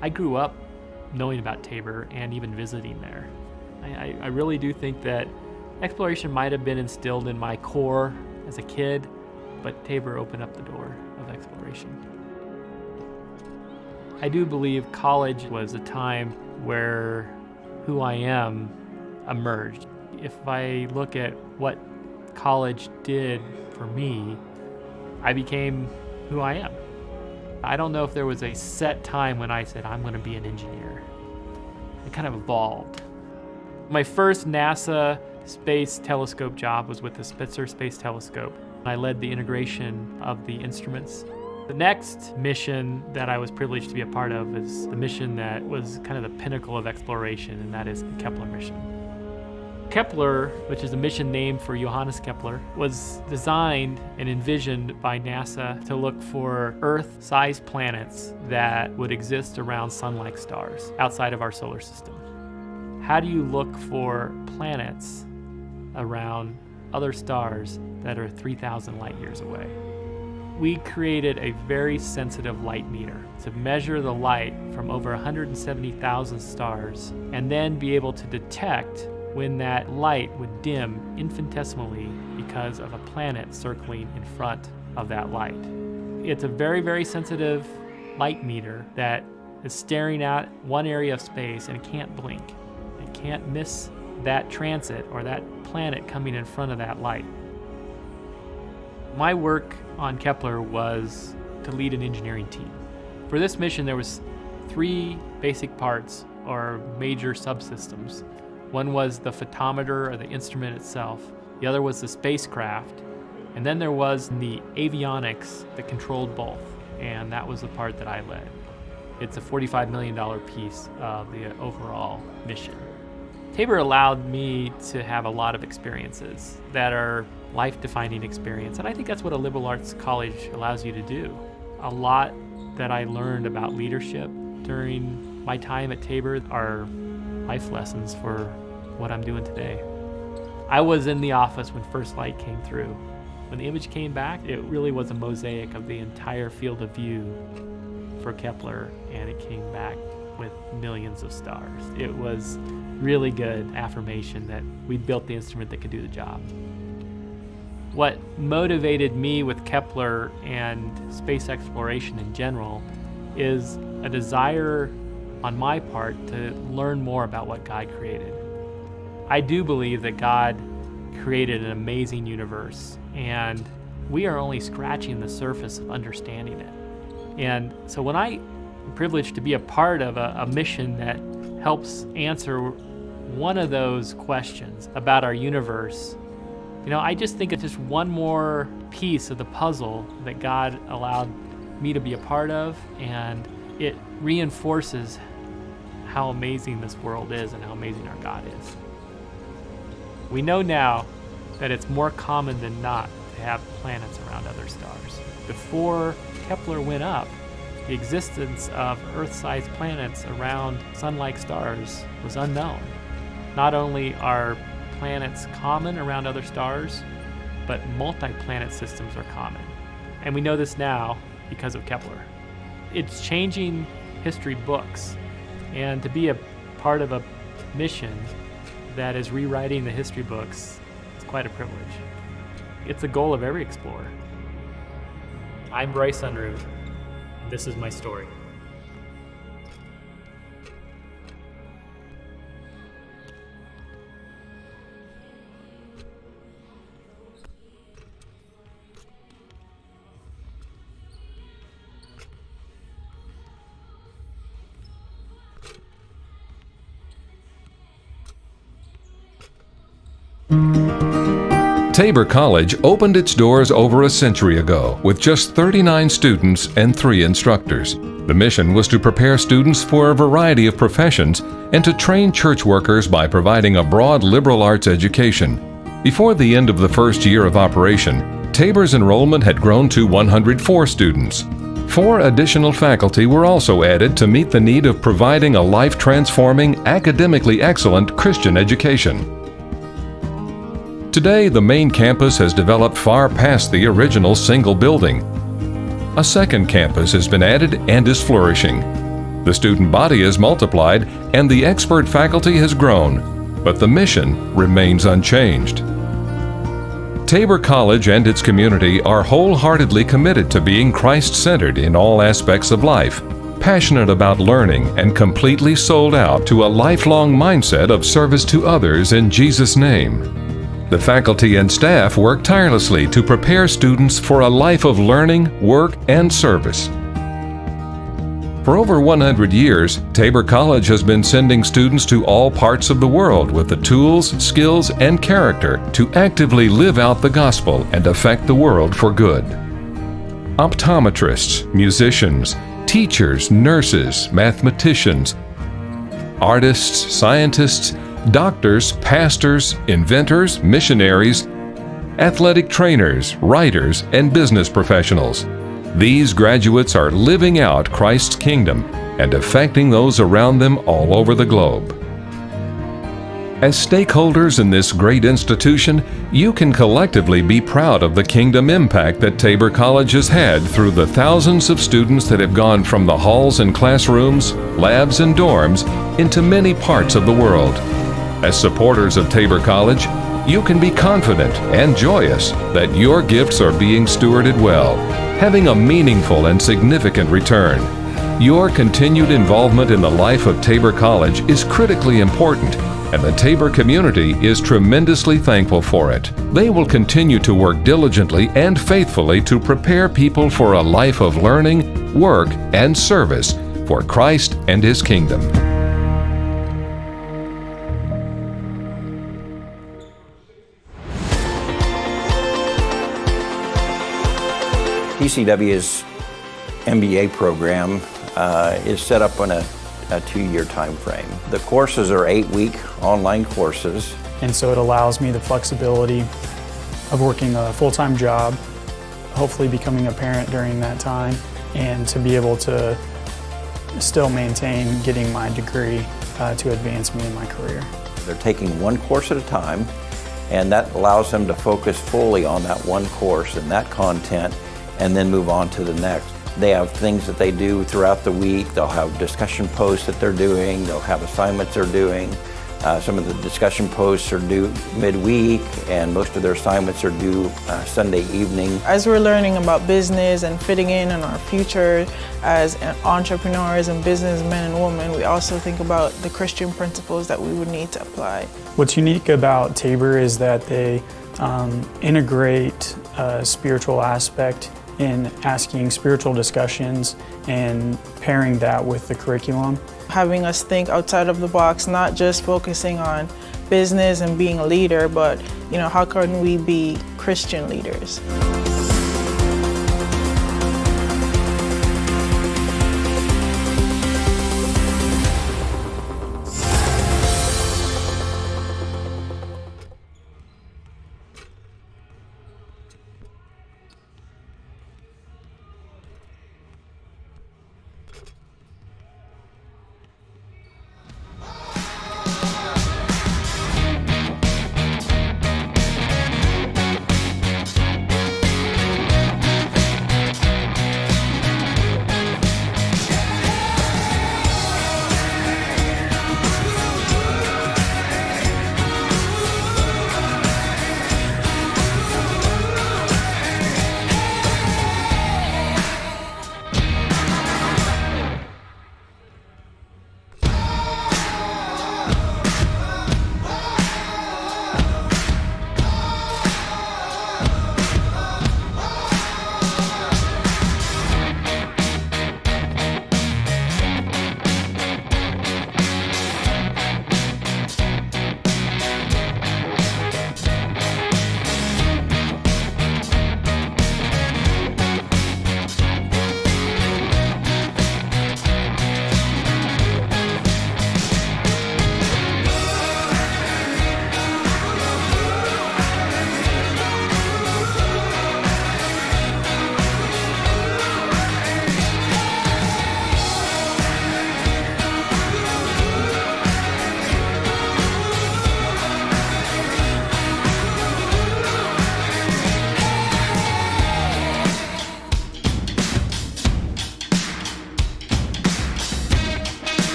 I grew up knowing about Tabor and even visiting there. I really do think that exploration might have been instilled in my core as a kid, but Tabor opened up the door of exploration. I do believe college was a time where who I am emerged. If I look at what college did for me, I became who I am. I don't know if there was a set time when I said, I'm going to be an engineer. It kind of evolved. My first NASA Space Telescope job was with the Spitzer Space Telescope. I led the integration of the instruments. The next mission that I was privileged to be a part of is the mission that was kind of the pinnacle of exploration, and that is the Kepler mission. Kepler, which is a mission named for Johannes Kepler, was designed and envisioned by NASA to look for Earth-sized planets that would exist around sun-like stars outside of our solar system. How do you look for planets around other stars that are 3,000 light years away? We created a very sensitive light meter to measure the light from over 170,000 stars and then be able to detect when that light would dim infinitesimally because of a planet circling in front of that light. It's a very, very sensitive light meter that is staring at one area of space and it can't blink. It can't miss that transit or that planet coming in front of that light. My work on Kepler was to lead an engineering team. For this mission, there was 3 basic parts or major subsystems. One was the photometer or the instrument itself. The other was the spacecraft. And then there was the avionics that controlled both. And that was the part that I led. It's a $45 million piece of the overall mission. Tabor allowed me to have a lot of experiences that are life-defining experience. And I think that's what a liberal arts college allows you to do. A lot that I learned about leadership during my time at Tabor are life lessons for what I'm doing today. I was in the office when first light came through. When the image came back, it really was a mosaic of the entire field of view for Kepler, and it came back with millions of stars. It was really good affirmation that we'd built the instrument that could do the job. What motivated me with Kepler and space exploration in general is a desire on my part to learn more about what God created. I do believe that God created an amazing universe, and we are only scratching the surface of understanding it. And so when I'm privileged to be a part of a mission that helps answer one of those questions about our universe, I just think it's just one more piece of the puzzle that God allowed me to be a part of, and it reinforces how amazing this world is and how amazing our God is. We know now that it's more common than not to have planets around other stars. Before Kepler went up, the existence of Earth-sized planets around sun-like stars was unknown. Not only are planets common around other stars, but multi-planet systems are common. And we know this now because of Kepler. It's changing history books, and to be a part of a mission that is rewriting the history books is quite a privilege. It's the goal of every explorer. I'm Bryce Unruh, and this is my story. Tabor College opened its doors over a century ago with just 39 students and 3 instructors. The mission was to prepare students for a variety of professions and to train church workers by providing a broad liberal arts education. Before the end of the first year of operation, Tabor's enrollment had grown to 104 students. 4 additional faculty were also added to meet the need of providing a life-transforming, academically excellent Christian education. Today, the main campus has developed far past the original single building. A second campus has been added and is flourishing. The student body has multiplied and the expert faculty has grown, but the mission remains unchanged. Tabor College and its community are wholeheartedly committed to being Christ-centered in all aspects of life, passionate about learning and completely sold out to a lifelong mindset of service to others in Jesus' name. The faculty and staff work tirelessly to prepare students for a life of learning, work, and service. For over 100 years, Tabor College has been sending students to all parts of the world with the tools, skills, and character to actively live out the gospel and affect the world for good. Optometrists, musicians, teachers, nurses, mathematicians, artists, scientists, doctors, pastors, inventors, missionaries, athletic trainers, writers, and business professionals. These graduates are living out Christ's kingdom and affecting those around them all over the globe. As stakeholders in this great institution, you can collectively be proud of the kingdom impact that Tabor College has had through the thousands of students that have gone from the halls and classrooms, labs and dorms into many parts of the world. As supporters of Tabor College, you can be confident and joyous that your gifts are being stewarded well, having a meaningful and significant return. Your continued involvement in the life of Tabor College is critically important, and the Tabor community is tremendously thankful for it. They will continue to work diligently and faithfully to prepare people for a life of learning, work, and service for Christ and His kingdom. PCW's MBA program is set up on a 2-year time frame. The courses are 8-week online courses. And so it allows me the flexibility of working a full-time job, hopefully becoming a parent during that time, and to be able to still maintain getting my degree to advance me in my career. They're taking one course at a time, and that allows them to focus fully on that one course and that content, and then move on to the next. They have things that they do throughout the week. They'll have discussion posts that they're doing. They'll have assignments they're doing. Some of the discussion posts are due midweek, and most of their assignments are due Sunday evening. As we're learning about business and fitting in our future as entrepreneurs and businessmen and women, we also think about the Christian principles that we would need to apply. What's unique about Tabor is that they integrate a spiritual aspect in asking spiritual discussions and pairing that with the curriculum. Having us think outside of the box, not just focusing on business and being a leader, but how can we be Christian leaders?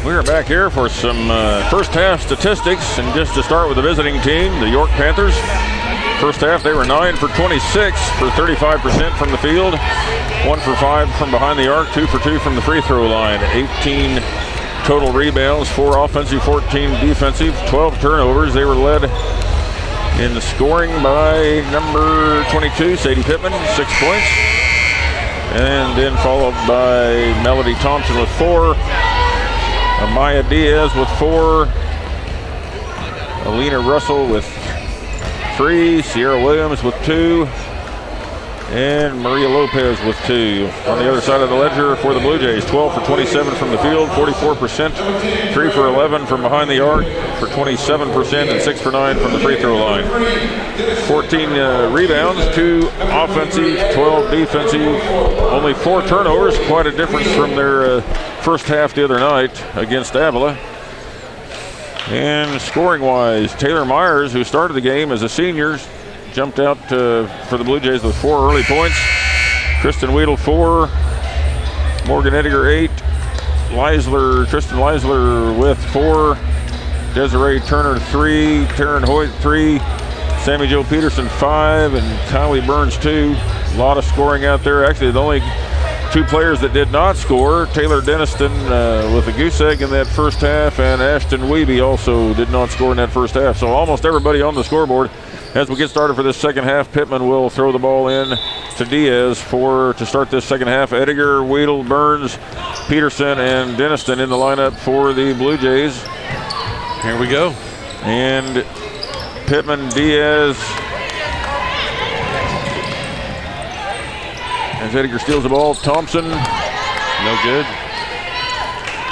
We're back here for some first half statistics, and just to start with the visiting team, the York Panthers. First half they were 9 for 26 for 35% from the field, 1 for 5 from behind the arc, 2 for 2 from the free throw line, 18 total rebounds, 4 offensive, 14 defensive, 12 turnovers. They were led in the scoring by number 22, Sadie Pittman, 6 points. And then followed by Melody Thompson with 4, Amaya Diaz with 4, Alina Russell with 3, Sierra Williams with 2, and Maria Lopez with 2. On the other side of the ledger for the Blue Jays, 12 for 27 from the field, 44%, 3 for 11 from behind the arc for 27%, and 6 for 9 from the free throw line. 14 rebounds, 2 offensive, 12 defensive, only 4 turnovers, quite a difference from their first half the other night against Avila. And scoring-wise, Taylor Myers, who started the game as a senior, jumped out for the Blue Jays with 4 early points. Kristen Weedle 4, Morgan Edgar 8, Tristan Leisler with 4, Desiree Turner 3, Taryn Hoyt 3, Sammy Jo Peterson 5, and Kylie Burns 2. A lot of scoring out there. Actually, the only 2 players that did not score, Taylor Denniston with a goose egg in that first half, and Ashton Wiebe also did not score in that first half. So almost everybody on the scoreboard. As we get started for this second half, Pittman will throw the ball in to Diaz to start this second half. Edgar, Weedle, Burns, Peterson, and Denniston in the lineup for the Blue Jays. Here we go. And Pittman, Diaz. As Edgar steals the ball, Thompson. No good.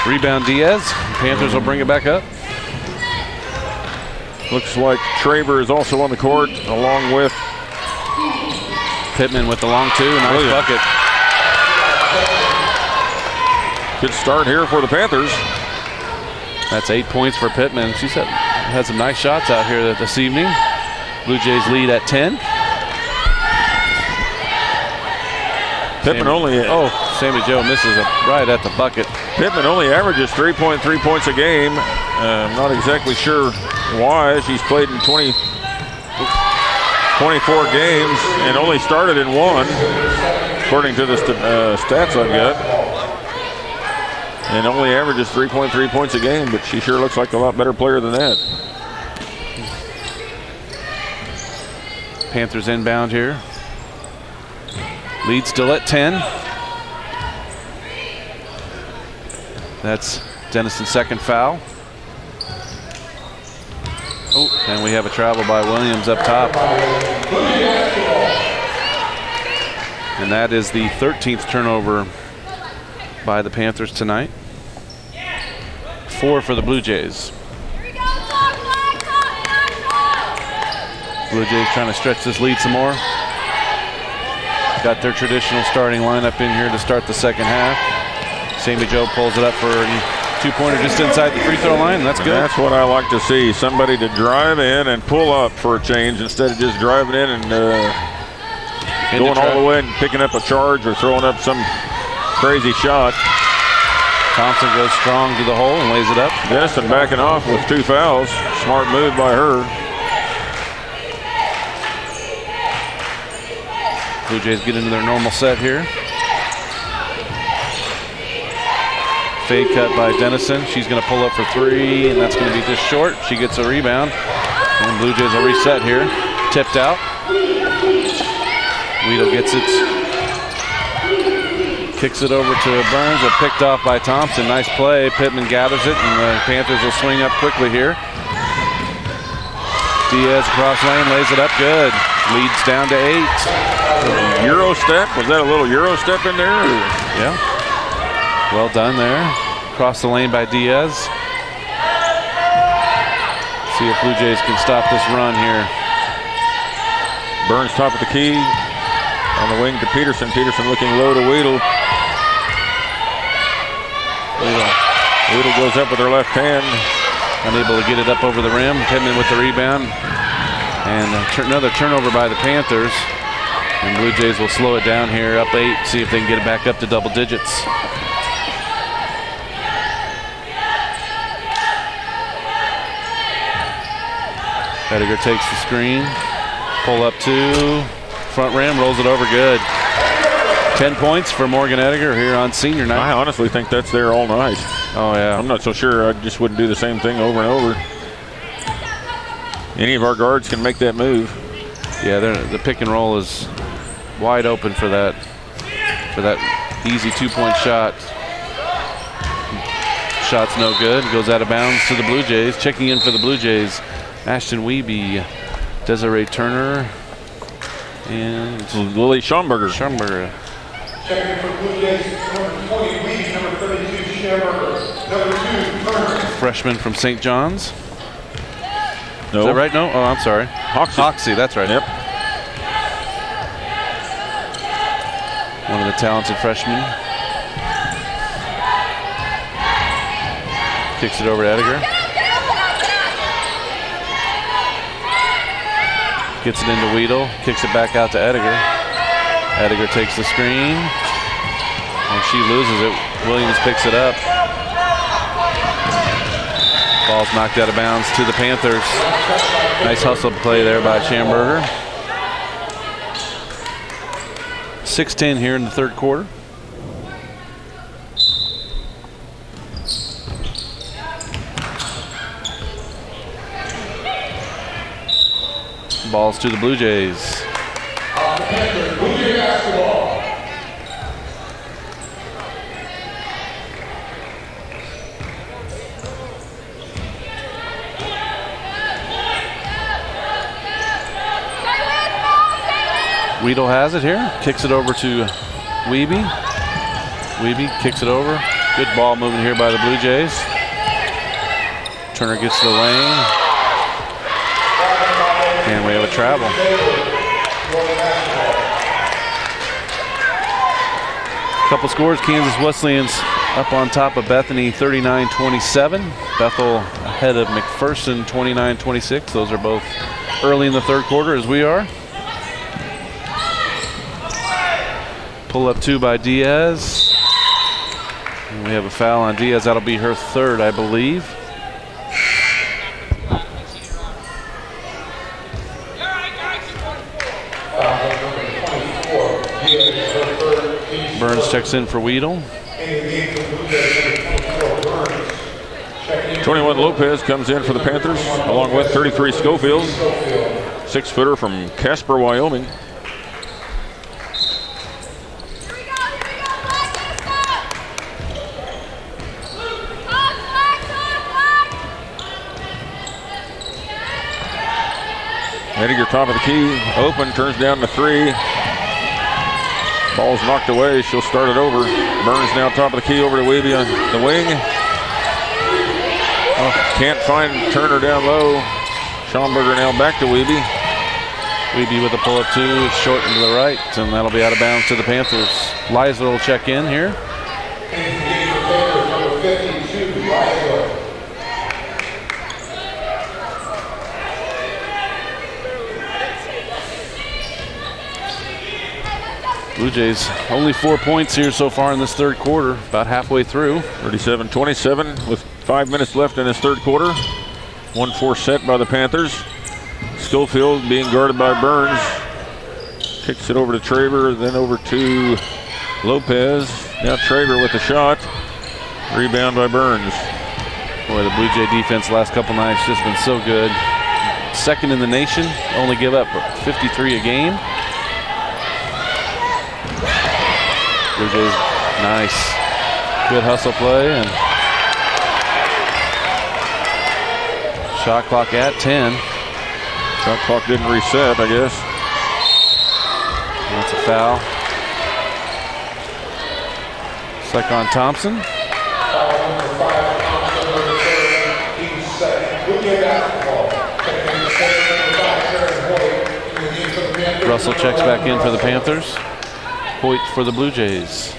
Rebound Diaz. Panthers will bring it back up. Looks like Traber is also on the court, along with Pittman with the long 2. Nice bucket. Good start here for the Panthers. That's 8 points for Pittman. She's had some nice shots out here this evening. Blue Jays lead at 10. Pittman Sammy Jo misses it right at the bucket. Pittman only averages 3.3 points a game. I'm not exactly sure why. She's played in 24 games and only started in 1, according to the stats I've got. And only averages 3.3 points a game, but she sure looks like a lot better player than that. Panthers inbound here. Lead still at 10. That's Dennison's second foul. Oh, and we have a travel by Williams up top. And that is the 13th turnover by the Panthers tonight. 4 for the Blue Jays. Blue Jays trying to stretch this lead some more. Got their traditional starting lineup in here to start the second half. Sammy Jo pulls it up for a 2-pointer just inside the free throw line. That's good. That's what I like to see. Somebody to drive in and pull up for a change instead of just driving in and going all the way and picking up a charge or throwing up some crazy shot. Thompson goes strong to the hole and lays it up. Denniston backing off with 2 fouls. Smart move by her. Blue Jays get into their normal set here. Fade cut by Dennison. She's going to pull up for 3, and that's going to be just short. She gets a rebound, and Blue Jays will reset here. Tipped out. Weedle gets it. Kicks it over to Burns, but picked off by Thompson. Nice play. Pittman gathers it, and the Panthers will swing up quickly here. Diaz across lane, lays it up good. Leads down to 8. Euro step? Was that a little Euro step in there? Or? Yeah. Well done there. Across the lane by Diaz. See if Blue Jays can stop this run here. Burns top of the key. On the wing to Peterson. Peterson looking low to Weedle. Weedle goes up with her left hand. Unable to get it up over the rim. Pittman with the rebound. And another turnover by the Panthers. And Blue Jays will slow it down here, up 8, see if they can get it back up to double digits. Ediger takes the screen. Pull up 2. Front rim, rolls it over good. 10 points for Morgan Ediger here on senior night. I honestly think that's there all night. Oh, yeah. I'm not so sure. I just wouldn't do the same thing over and over. Any of our guards can make that move. Yeah, the pick and roll is wide open for that easy 2-point shot. Shot's no good. Goes out of bounds to the Blue Jays. Checking in for the Blue Jays, Ashton Wiebe, Desiree Turner, and Lily Schomburger. Checking in for the Blue Jays, number 20, Wiebe, number 32, Schomburger, number 2, Turner. Freshman from St. John's. No. Is that right? No? Oh, I'm sorry. Hoxie, that's right. Yep. One of the talented freshmen. Kicks it over to Ediger. Gets it into Weedle. Kicks it back out to Ediger. Ediger takes the screen. And she loses it. Williams picks it up. Ball's knocked out of bounds to the Panthers. Nice hustle play there by Schamberger. 6:10 here in the third quarter. Balls to the Blue Jays. Blue Jay basketball. Weedle has it here. Kicks it over to Wiebe. Wiebe kicks it over. Good ball moving here by the Blue Jays. Turner gets to the lane. And we have a travel. Couple scores. Kansas Wesleyan's up on top of Bethany 39-27. Bethel ahead of McPherson 29-26. Those are both early in the third quarter as we are. Pull up 2 by Diaz. And we have a foul on Diaz. That'll be her third, I believe. Burns checks in for Weedle. 21 Lopez comes in for the Panthers, along with 33 Schofield, 6-footer from Casper, Wyoming. Ediger top of the key, open, turns down to 3. Ball's knocked away, she'll start it over. Burns now top of the key over to Wiebe on the wing. Oh, can't find Turner down low. Schomburger now back to Wiebe. Wiebe with a pull-up 2, short and to the right, and that'll be out of bounds to the Panthers. Liza will check in here. Number 52, Liza. Blue Jays only 4 points here so far in this third quarter, about halfway through. 37-27 with 5 minutes left in this third quarter. 1-4 set by the Panthers. Schofield being guarded by Burns. Kicks it over to Traver, then over to Lopez. Now Traver with the shot. Rebound by Burns. Boy, the Blue Jay defense last couple nights just been so good. Second in the nation, only give up 53 a game. Blue Jays, nice. Good hustle play. And shot clock at 10. Shot clock didn't reset, I guess. That's a foul. Second on Thompson. Russell checks back in for the Panthers. Hoyt for the Blue Jays.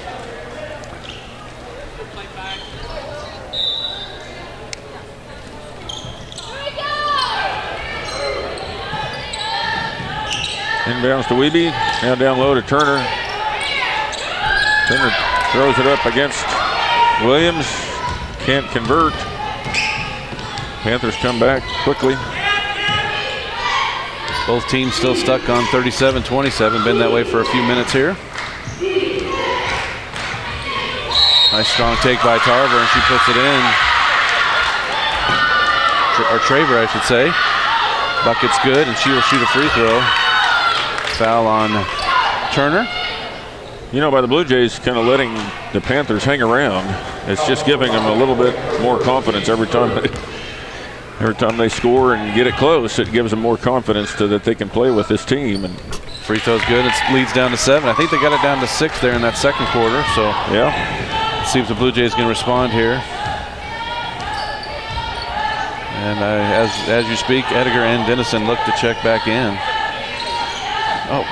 Inbounds to Wiebe. Now down low to Turner. Turner throws it up against Williams. Can't convert. Panthers come back quickly. Both teams still stuck on 37-27. Been that way for a few minutes here. Nice strong take by Tarver, and she puts it in. Or Traver, I should say. Bucket's good, and she will shoot a free throw. Foul on Turner. You know, by the Blue Jays kind of letting the Panthers hang around, it's just giving them a little bit more confidence every time they score and get it close. It gives them more confidence that they can play with this team. And free throw's good. It leads down to 7. I think they got it down to 6 there in that second quarter. So yeah, let's see if the Blue Jays can respond here. And as you speak, Edgar and Dennison look to check back in. Oh.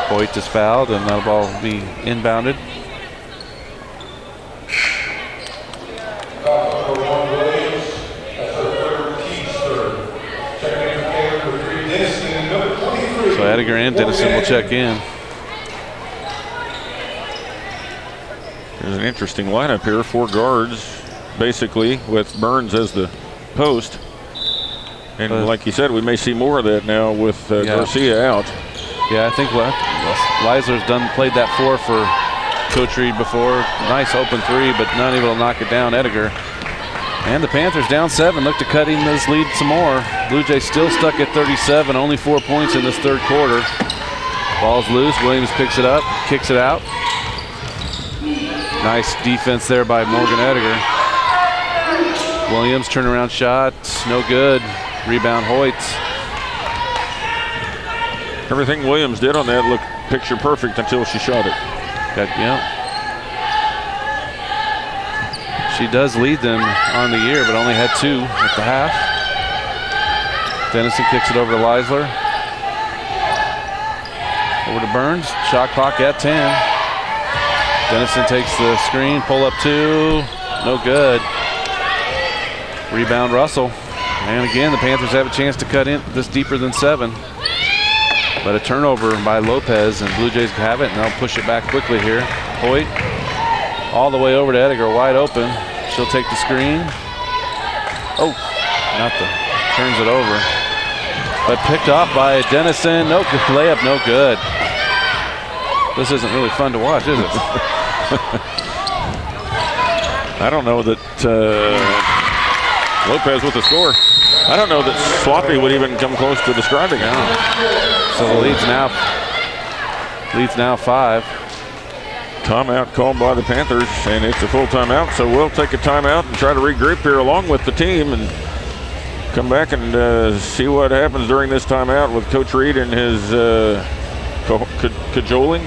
Hoyt is fouled, and that ball will be inbounded. So Edgar and Dennison will check in. There's an interesting lineup here. 4 guards, basically, with Burns as the post. And like you said, we may see more of that now with Garcia out. Yeah, I think Leisler's played that 4 for Coach Reed before. Nice open 3, but not able to knock it down, Edgar. And the Panthers down 7, look to cutting this lead some more. Blue Jays still stuck at 37, only 4 points in this third quarter. Ball's loose, Williams picks it up, kicks it out. Nice defense there by Morgan Edgar. Williams turnaround shot, no good. Rebound Hoyt. Everything Williams did on that looked picture perfect until she shot it. She does lead them on the year, but only had 2 at the half. Dennison kicks it over to Leisler. Over to Burns. Shot clock at 10. Dennison takes the screen, pull up 2. No good. Rebound Russell. And again, the Panthers have a chance to cut in this deeper than 7. But a turnover by Lopez, and Blue Jays have it, and they'll push it back quickly here. Hoyt all the way over to Edgar, wide open. She'll take the screen. Oh, turns it over. But picked off by Dennison. No good layup, no good. This isn't really fun to watch, is it? I don't know that Lopez with the score. I don't know that Sloppy would even come close to describing it. So the lead's now 5. Timeout called by the Panthers, and it's a full timeout. So we'll take a timeout and try to regroup here along with the team and come back and see what happens during this timeout with Coach Reed and his cajoling,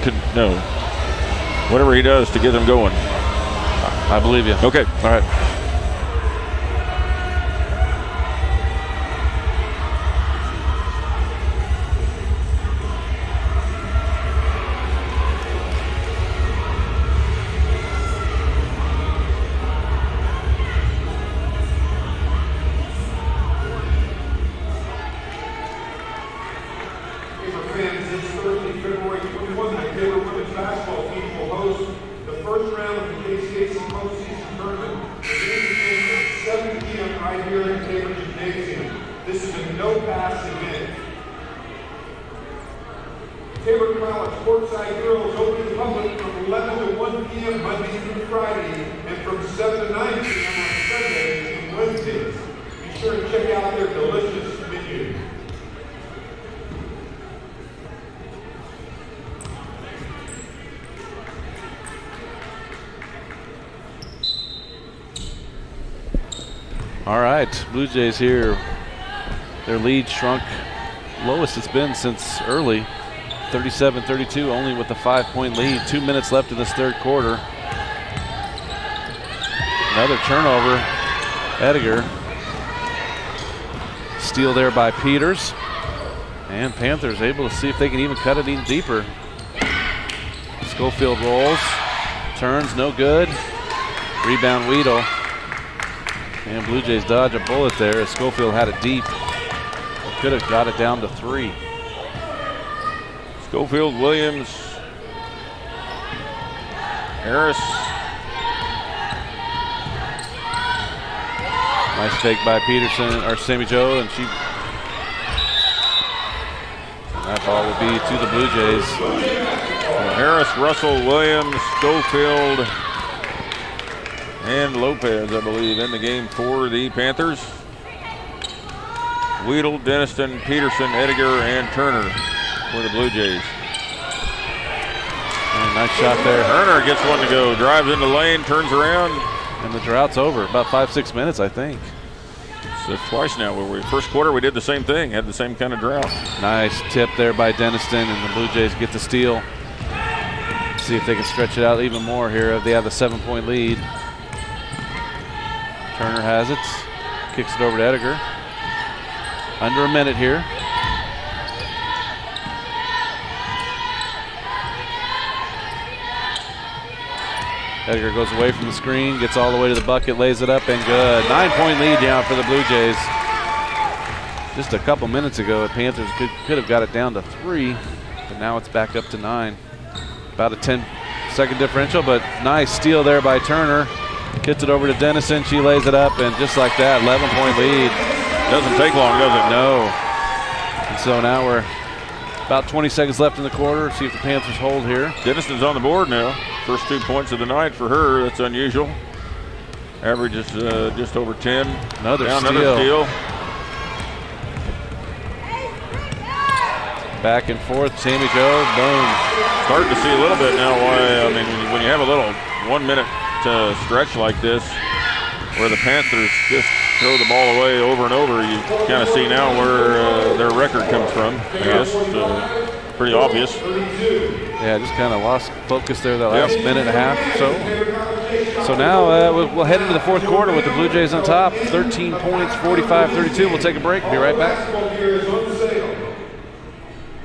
whatever he does to get them going. I believe you. Okay, all right. Tabor College Courtside Girls open to the public from 11 to 1 p.m. Monday through Friday, and from 7 to 9 p.m. on Sundays and Wednesdays. Be sure to check out their delicious menu. All right, Blue Jays here. Their lead shrunk, lowest it's been since early. 37-32, only with a 5-point lead. 2 minutes left in this third quarter. Another turnover. Edgar. Steal there by Peters. And Panthers able to see if they can even cut it even deeper. Schofield rolls. Turns, no good. Rebound Weedle. And Blue Jays dodge a bullet there as Schofield had it deep. Could have got it down to 3. Schofield, Williams, Harris, Nice fake by Peterson, or Sammy Jo, and that ball will be to the Blue Jays. Harris, Russell, Williams, Schofield, and Lopez, I believe, in the game for the Panthers. Weedle, Denniston, Peterson, Ediger, and Turner for the Blue Jays. And nice shot there. Turner gets one to go, drives into the lane, turns around. And the drought's over, about 5-6 minutes, I think. So twice now. First quarter we did the same thing, had the same kind of drought. Nice tip there by Denniston, and the Blue Jays get the steal. See if they can stretch it out even more here. They have the 7-point lead. Turner has it, kicks it over to Ediger. Under a minute here. Ediger goes away from the screen, gets all the way to the bucket, lays it up, and good. 9-point lead now for the Blue Jays. Just a couple minutes ago, the Panthers could have got it down to 3, but now it's back up to 9. About a 10-second differential, but nice steal there by Turner. Gets it over to Dennison, she lays it up, and just like that, 11-point lead. Doesn't take long, does it? No. And so now we're about 20 seconds left in the quarter. See if the Panthers hold here. Denniston's on the board now. First 2 points of the night for her. That's unusual. Average is just over 10. Another steal. Another steal. Back and forth. Sammy Jo, boom. Starting to see a little bit now why, I mean, when you have a little 1 minute stretch like this where the Panthers just throw the ball away over and over, you kind of see now where their record comes from, I guess. Pretty obvious. Yeah, just kind of lost focus there that last minute and a half. So now we'll head into the fourth quarter with the Blue Jays on top. 13 points, 45-32. We'll take a break. Be right back.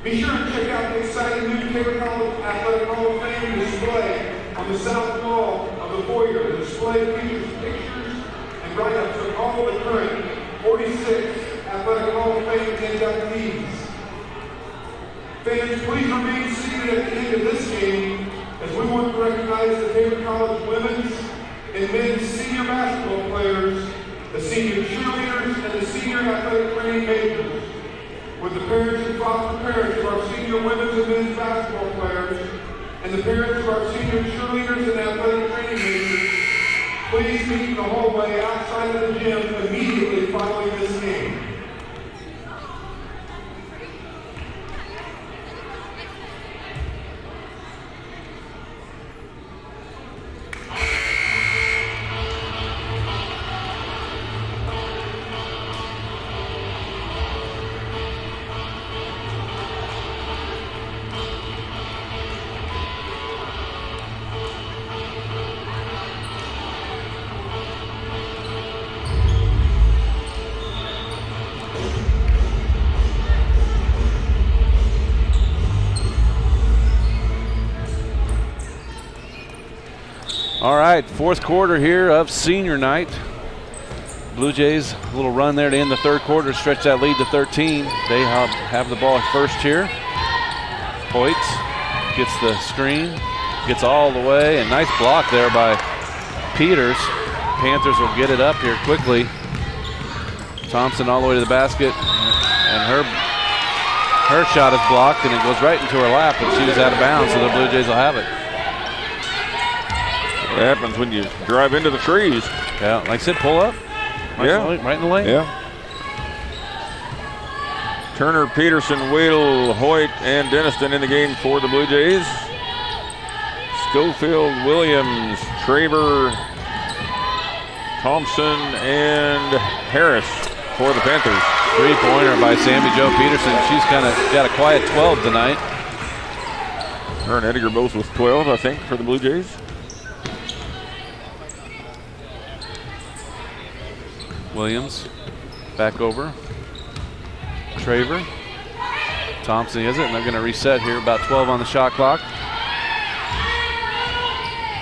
Be sure to check out the exciting new Tabor College Athletic Hall of Fame display on the south wall of the foyer. The display features pictures and write-ups of all the current 46 Athletic Hall of Fame inductees. Fans, please remain seated at the end of this game as we want to recognize the Tabor College women's and men's senior basketball players, the senior cheerleaders, and the senior athletic training majors. With the parents and foster parents of our senior women's and men's basketball players and the parents of our senior cheerleaders and athletic training majors, please meet in the hallway outside of the gym immediately following this game. All right, fourth quarter here of senior night. Blue Jays, a little run there to end the third quarter, stretch that lead to 13. They have the ball first here. Hoyt gets the screen, gets all the way, and nice block there by Peters. Panthers will get it up here quickly. Thompson all the way to the basket, and her shot is blocked, and it goes right into her lap, and she was out of bounds, so the Blue Jays will have it. What happens when you drive into the trees? Yeah, like I said, pull up. Right in the lane. Yeah. Turner, Peterson, Weedle, Hoyt, and Denniston in the game for the Blue Jays. Schofield, Williams, Traver, Thompson, and Harris for the Panthers. Three-pointer by Sammy Jo Peterson. She's kind of got a quiet 12 tonight. Her and Ediger both with 12, I think, for the Blue Jays. Williams back over. Traver. Thompson has it, and they're going to reset here. About 12 on the shot clock.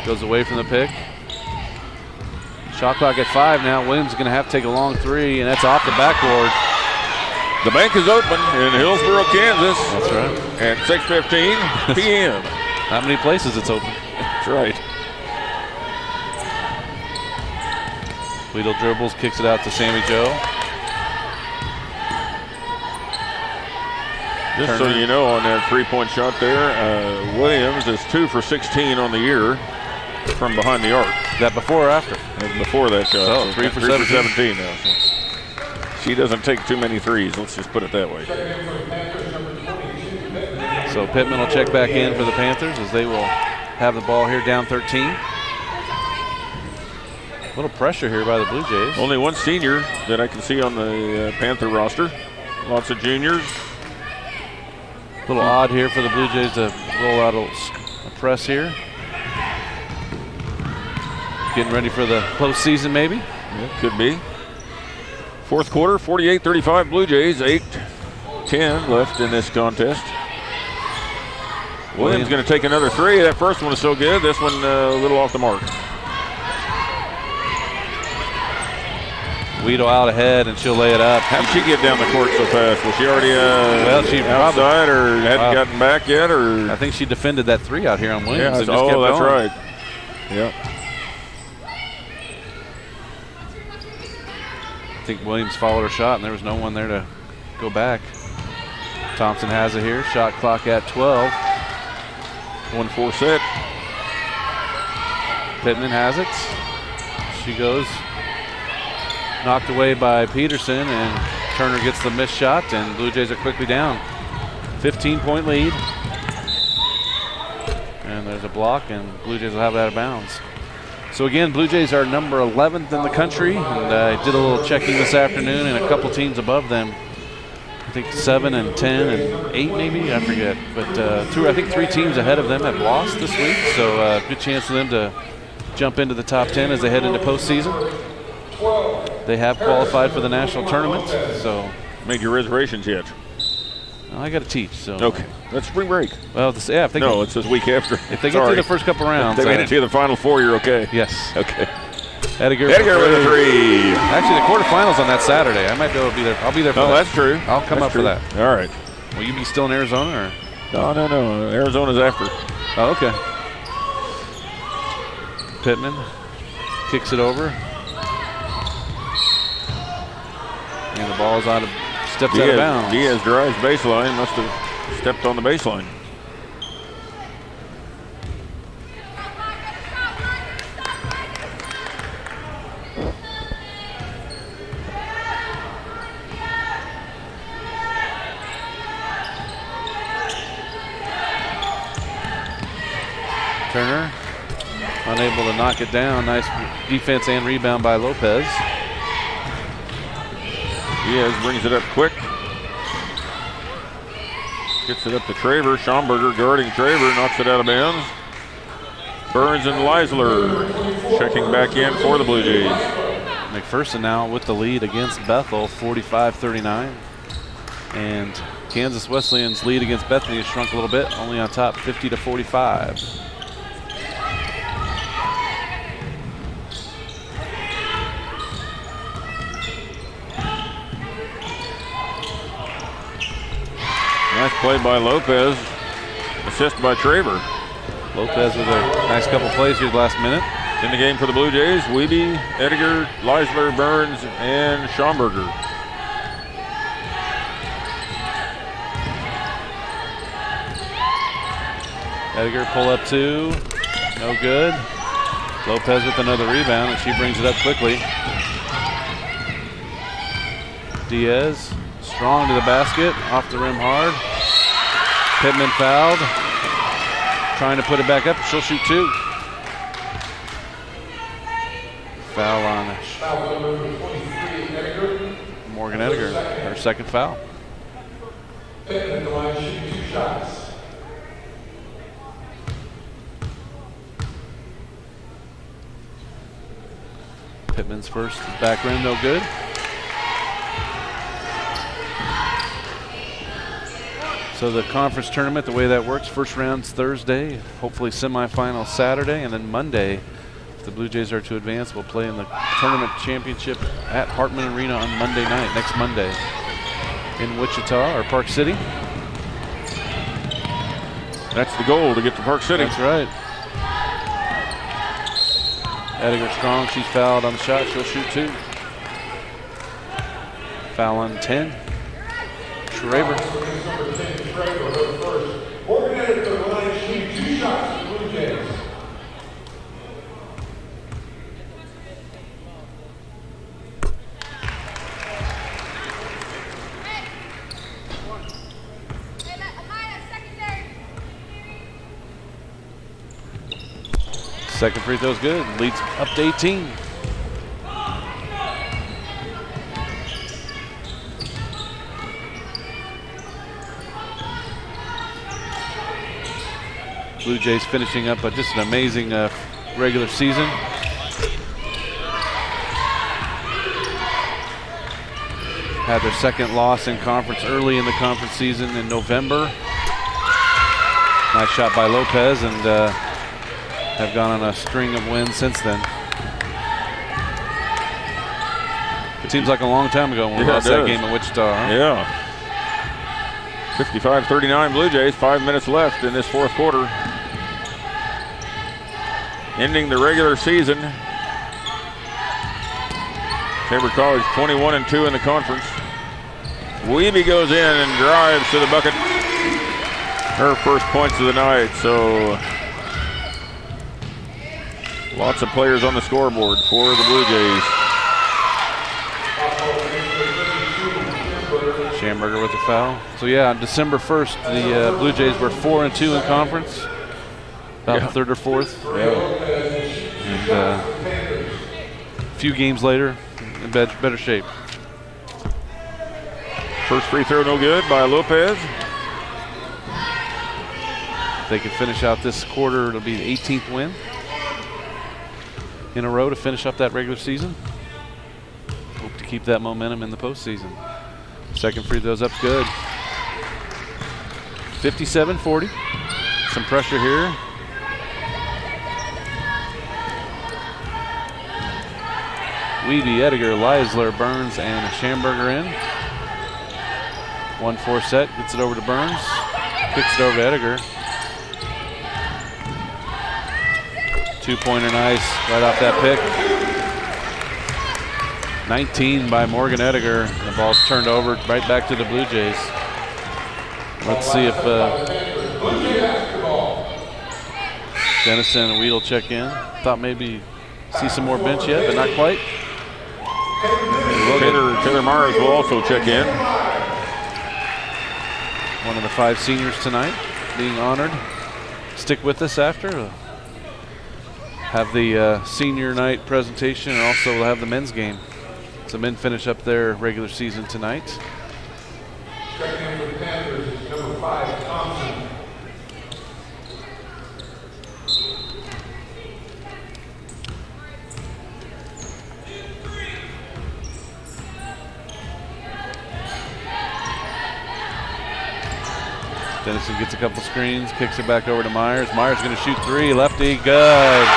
Goes away from the pick. Shot clock at 5 now. Williams is going to have to take a long three, and that's off the backboard. The bank is open in Hillsboro, Kansas. That's right. At 6:15 p.m. Not many places it's open. That's right. Weedle dribbles, kicks it out to Sammy Joe. Just so you know, on that three-point shot there, Williams is 2 for 16 on the year from behind the arc. Is that before or after? Before that shot. So 3 for 17 now. So she doesn't take too many threes, let's just put it that way. So Pittman will check back in for the Panthers as they will have the ball here down 13. A little pressure here by the Blue Jays. Only one senior that I can see on the Panther roster. Lots of juniors. A little odd here for the Blue Jays to roll out a press here. Getting ready for the postseason, maybe? Yeah, could be. Fourth quarter, 48-35 Blue Jays, 8-10 left in this contest. Williams going to take another three. That first one is so good. This one a little off the mark. Weedle out ahead, and she'll lay it up. How did she get down the court so fast? Was she already she outside or hadn't gotten back yet? Or I think she defended that three out here on Williams. Yeah, and just kept that's going. right. Yep. I think Williams followed her shot, and there was no one there to go back. Thompson has it here. Shot clock at 12. 1-4 set. Pittman has it. She goes. Knocked away by Peterson, and Turner gets the missed shot, and Blue Jays are quickly down. 15-point lead. And there's a block, and Blue Jays will have it out of bounds. So again, Blue Jays are number 11th in the country, and I did a little checking this afternoon, and a couple teams above them. I think 7 and 10 and 8 maybe, I forget. But I think 3 teams ahead of them have lost this week, so good chance for them to jump into the top 10 as they head into postseason. They have qualified for the national tournament, so. Made your reservations yet? Well, I got to teach, so. Okay, that's spring break. Well, if they it's this week after. If they get through the first couple rounds. If they made it to the Final Four, you're okay? Yes. Okay. Edgar with a three. Actually, the quarterfinals on that Saturday. I might be able to be there. I'll be there for that. Oh, that's true. I'll come up for that. All right. Will you be still in Arizona? Or? No. Arizona's after. Oh, okay. Pittman kicks it over. And the ball is steps out of bounds. Diaz drives baseline, must have stepped on the baseline. Turner unable to knock it down. Nice defense and rebound by Lopez. Diaz brings it up quick. Gets it up to Traver. Schomburger guarding Traver, knocks it out of bounds. Burns and Leisler checking back in for the Blue Jays. McPherson now with the lead against Bethel, 45-39. And Kansas Wesleyan's lead against Bethany has shrunk a little bit, only on top 50-45. Nice play by Lopez. Assist by Traver. Lopez with a nice couple plays here last minute. In the game for the Blue Jays, Wiebe, Ediger, Leisler, Burns, and Schomburger. Ediger pull up 2. No good. Lopez with another rebound, and she brings it up quickly. Diaz strong to the basket, off the rim hard. Pittman fouled. Trying to put it back up. She'll shoot 2. Foul on Morgan Ediger, her second foul. Pittman at the line shooting 2 shots. Pittman's first back rim, no good. So the conference tournament, the way that works, first round's Thursday, hopefully semifinal Saturday, and then Monday, if the Blue Jays are to advance, we'll play in the tournament championship at Hartman Arena on Monday night, next Monday, in Wichita or Park City. That's the goal, to get to Park City. That's right. Ediger strong. She's fouled on the shot. She'll shoot 2. Foul on 10. Schraber. Morgan Ediger will line shoot 2 shots for Blue Jays. Second free throw's good. Leads up to 18. Blue Jays finishing up just an amazing regular season. Had their second loss in conference early in the conference season in November. Nice shot by Lopez, and have gone on a string of wins since then. It seems like a long time ago when we lost that game at Wichita. Huh? Yeah. 55-39 Blue Jays, 5 minutes left in this fourth quarter. Ending the regular season. Tabor College 21-2 in the conference. Weeby goes in and drives to the bucket. Her first points of the night, so lots of players on the scoreboard for the Blue Jays. Schamberger with the foul. So yeah, on December 1st, the Blue Jays were 4-2 in conference. About third or fourth. Yeah. And a few games later, in better shape. First free throw no good by Lopez. If they can finish out this quarter, it'll be the 18th win in a row to finish up that regular season. Hope to keep that momentum in the postseason. Second free throw's up good. 57-40. Some pressure here. Weeby, Ediger, Leisler, Burns, and Schamberger in. 1-4 set, gets it over to Burns. Kicks it over to Ediger. 2-pointer nice, right off that pick. 19 by Morgan Ediger. The ball's turned over right back to the Blue Jays. Let's see if Dennison and Weedle check in. Thought maybe see some more bench yet, but not quite. Taylor Myers will also check in. One of the 5 seniors tonight being honored. Stick with us after. Have the senior night presentation, and also we'll have the men's game. So men finish up their regular season tonight. Checking in for the Panthers is number 5, Thompson. Dennison gets a couple screens, kicks it back over to Myers. Myers going to shoot 3, lefty, good.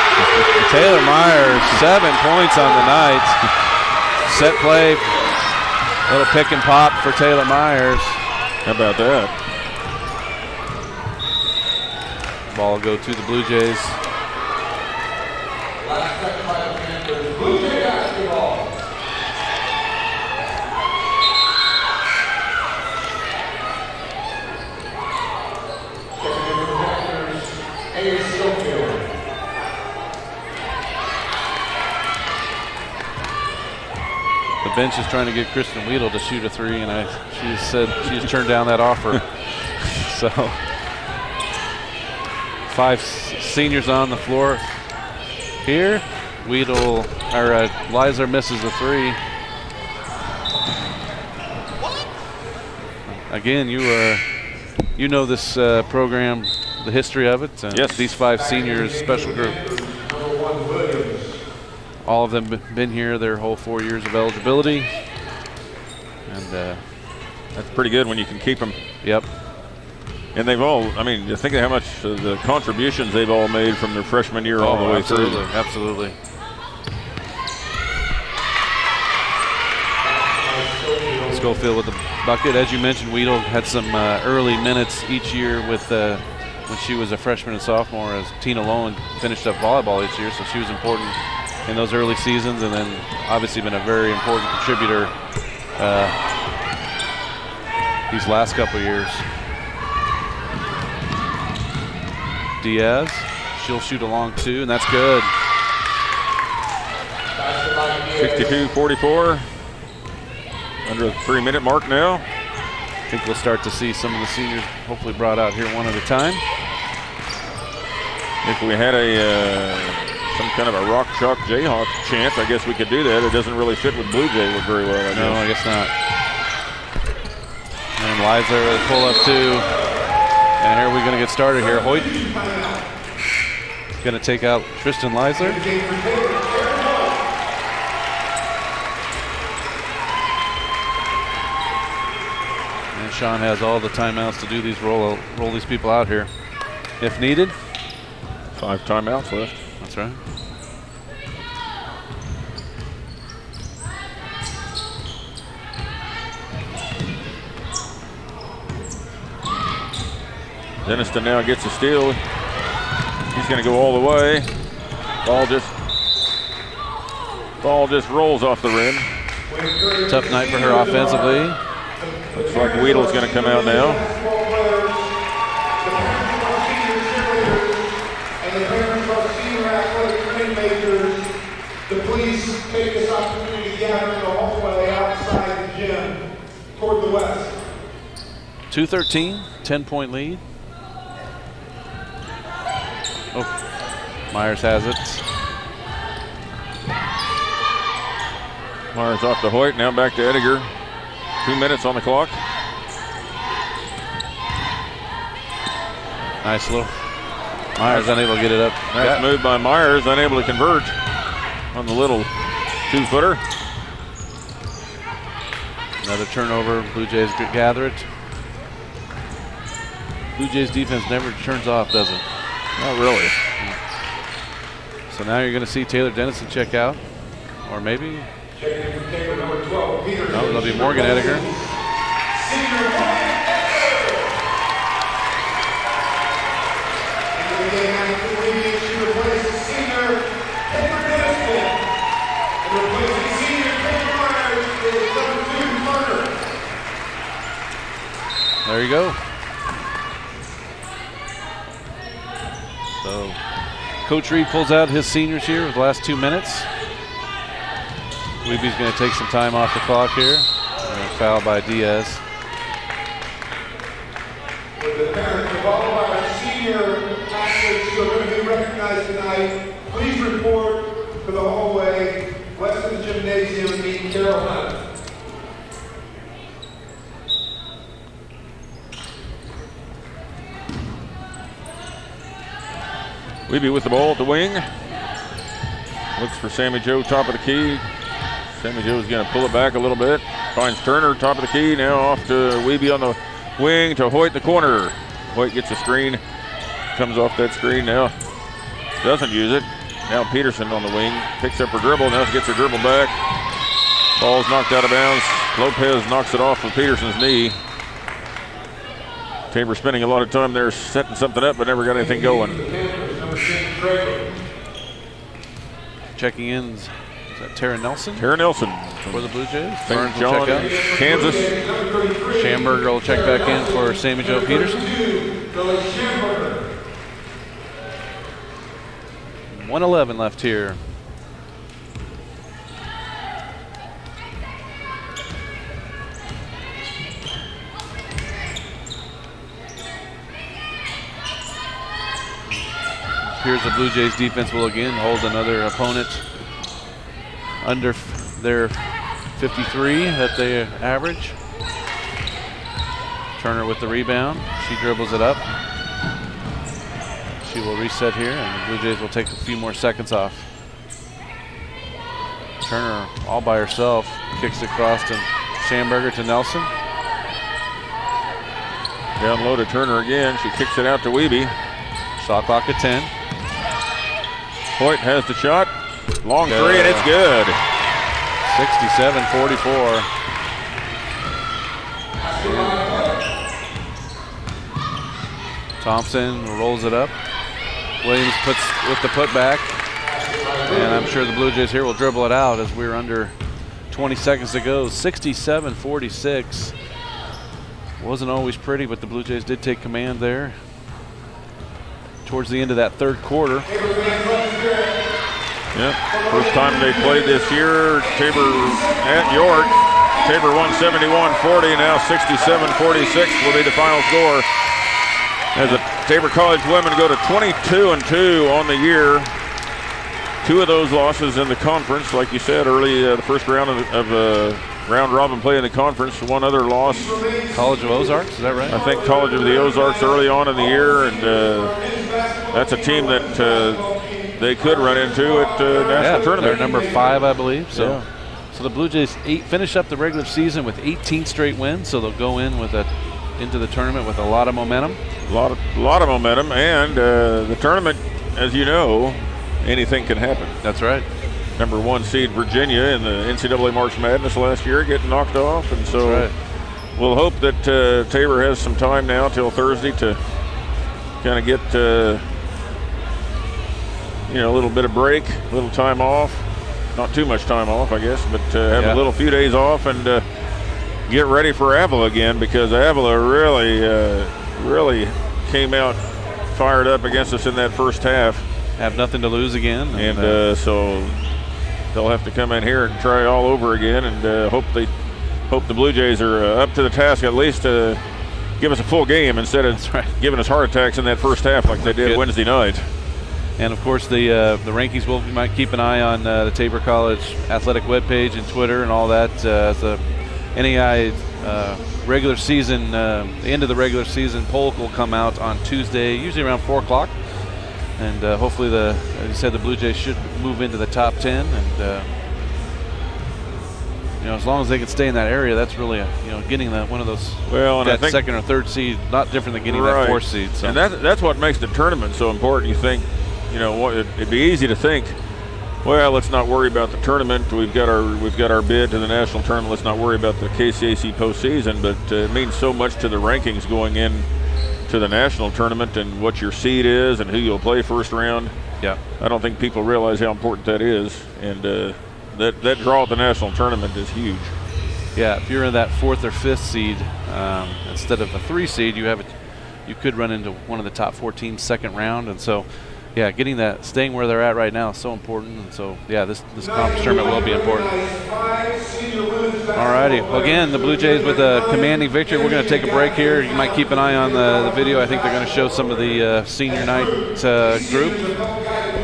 Taylor Myers, 7 points on the night. Set play, little pick and pop for Taylor Myers. How about that? Ball will go to the Blue Jays. Last second by the Panthers. Blue Jay basketball. Checking in for the Panthers, A. Schofield. The bench is trying to get Kristen Weedle to shoot a 3, and she said she's turned down that offer. So 5 seniors on the floor here. Weedle, or Leisler misses a 3. Again, you know this program, the history of it. Yes. These 5 seniors, special group. Number 1, Williams. All of them been here their whole 4 years of eligibility. And That's pretty good when you can keep them. yep. And they've all, I mean, you think of how much the contributions they've all made from their freshman year all the way through. Absolutely. Schofield with the bucket. As you mentioned, Weedle had some early minutes each year with when she was a freshman and sophomore, as Tina Lowen finished up volleyball each year, so she was important in those early seasons, and then obviously been a very important contributor these last couple years. Diaz, she'll shoot a long 2, and that's good. 62-44. Under the 3-minute mark now. I think we'll start to see some of the seniors hopefully brought out here one at a time. If we had some kind of a rock chalk Jayhawk chant, I guess we could do that. It doesn't really fit with Blue Jay very well. No, I guess not. And Liza with a pull up 2. And here we're going to get started here. Hoyt going to take out Tristan Leisler. And Sean has all the timeouts to do these roll these people out here if needed. 5 timeouts left. That's right. Denniston now gets a steal. He's going to go all the way. Ball just rolls off the rim. Tough night for her offensively. Looks like Weedle's going to come out now. And the parents of senior athletic playmakers to please take this opportunity to gather in the hallway outside the gym toward the west. 2:13, 10-point lead. Oh, Myers has it. Myers off to Hoyt, now back to Ediger. 2 minutes on the clock. Nice little. Myers unable to get it up. Nice move by Myers, unable to convert on the little 2-footer. Another turnover. Blue Jays gather it. Blue Jays defense never turns off, does it? Not really. So now you're going to see Taylor Dennison check out. Or maybe. Checking for table number 12, Peter. No, it'll be Morgan Ediger. There you go. So Coach Reed pulls out his seniors here with the last 2 minutes. Weeby's going to take some time off the clock here. And foul by Diaz. With the parents of all of our senior athletes who are going to be recognized tonight, please report to the hallway west of the gymnasium to meet Carol Hunt. Weeby with the ball at the wing. Looks for Sammy Joe, top of the key. Sammy Joe's going to pull it back a little bit. Finds Turner, top of the key. Now off to Weeby on the wing to Hoyt in the corner. Hoyt gets a screen. Comes off that screen now. Doesn't use it. Now Peterson on the wing. Picks up her dribble. Now she gets her dribble back. Ball's knocked out of bounds. Lopez knocks it off of Peterson's knee. Tabor spending a lot of time there setting something up, but never got anything going. Checking in, is that Tara Nelson? Tara Nelson. For the Blue Jays. St. John, Kansas. Schamberger will check back in for Sammy Joe Peterson. 1:11 left here. Appears the Blue Jays defense will again hold another opponent under their 53 that they average. Turner with the rebound. She dribbles it up. She will reset here, and the Blue Jays will take a few more seconds off. Turner all by herself kicks it across to Schamberger to Nelson. Down low to Turner again. She kicks it out to Weeby. Shot clock at 10. Hoyt has the shot. Long three, and it's good. 67-44. Thompson rolls it up. Williams puts with the putback. And I'm sure the Blue Jays here will dribble it out as we're under 20 seconds to go. 67-46. Wasn't always pretty, but the Blue Jays did take command there towards the end of that third quarter. Yep, first time they played this year. Tabor at York. Tabor won 71-40, now 67-46 will be the final score. As the Tabor College women go to 22-2 on the year. 2 of those losses in the conference, like you said, early the first round of round robin play in the conference. 1 other loss. College of Ozarks, is that right? I think College of the Ozarks early on in the year, and that's a team that they could run into at national tournament. They're number 5, I believe. So, so the Blue Jays finish up the regular season with 18 straight wins. So they'll go in with into the tournament with a lot of momentum. A lot of momentum, and the tournament, as you know, anything can happen. That's right. Number 1 seed Virginia in the NCAA March Madness last year getting knocked off, and so we'll hope that Tabor has some time now till Thursday to kind of get a little bit of break, a little time off, not too much time off, I guess, but have a little few days off and get ready for Avila again, because Avila really came out fired up against us in that first half. Have nothing to lose again, and so they'll have to come in here and try all over again, and hope the Blue Jays are up to the task at least to give us a full game instead of giving us heart attacks in that first half like they did Wednesday night. And of course the rankings, you might keep an eye on the Tabor College athletic webpage and Twitter and all that. The NAI regular season, the end of the regular season poll will come out on Tuesday, usually around 4 o'clock. And hopefully, as you said, the Blue Jays should move into the top 10. And as long as they can stay in that area, that's really getting one of those that second or third seed, not different than getting that 4th seed. So. And that's what makes the tournament so important. You think, it'd be easy to think, well, let's not worry about the tournament. We've got our bid to the national tournament. Let's not worry about the KCAC postseason. But it means so much to the rankings going in to the national tournament and what your seed is and who you'll play first round. Yeah, I don't think people realize how important that is, and that draw at the national tournament is huge. Yeah, if you're in that 4th or 5th seed instead of a 3 seed, you could run into one of the top 4 teams second round, and so staying where they're at right now is so important. And so this conference tournament will be important. Alrighty, well, again, the Blue Jays with a commanding victory. We're going to take a break here. You might keep an eye on the video. I think they're going to show some of the senior night group,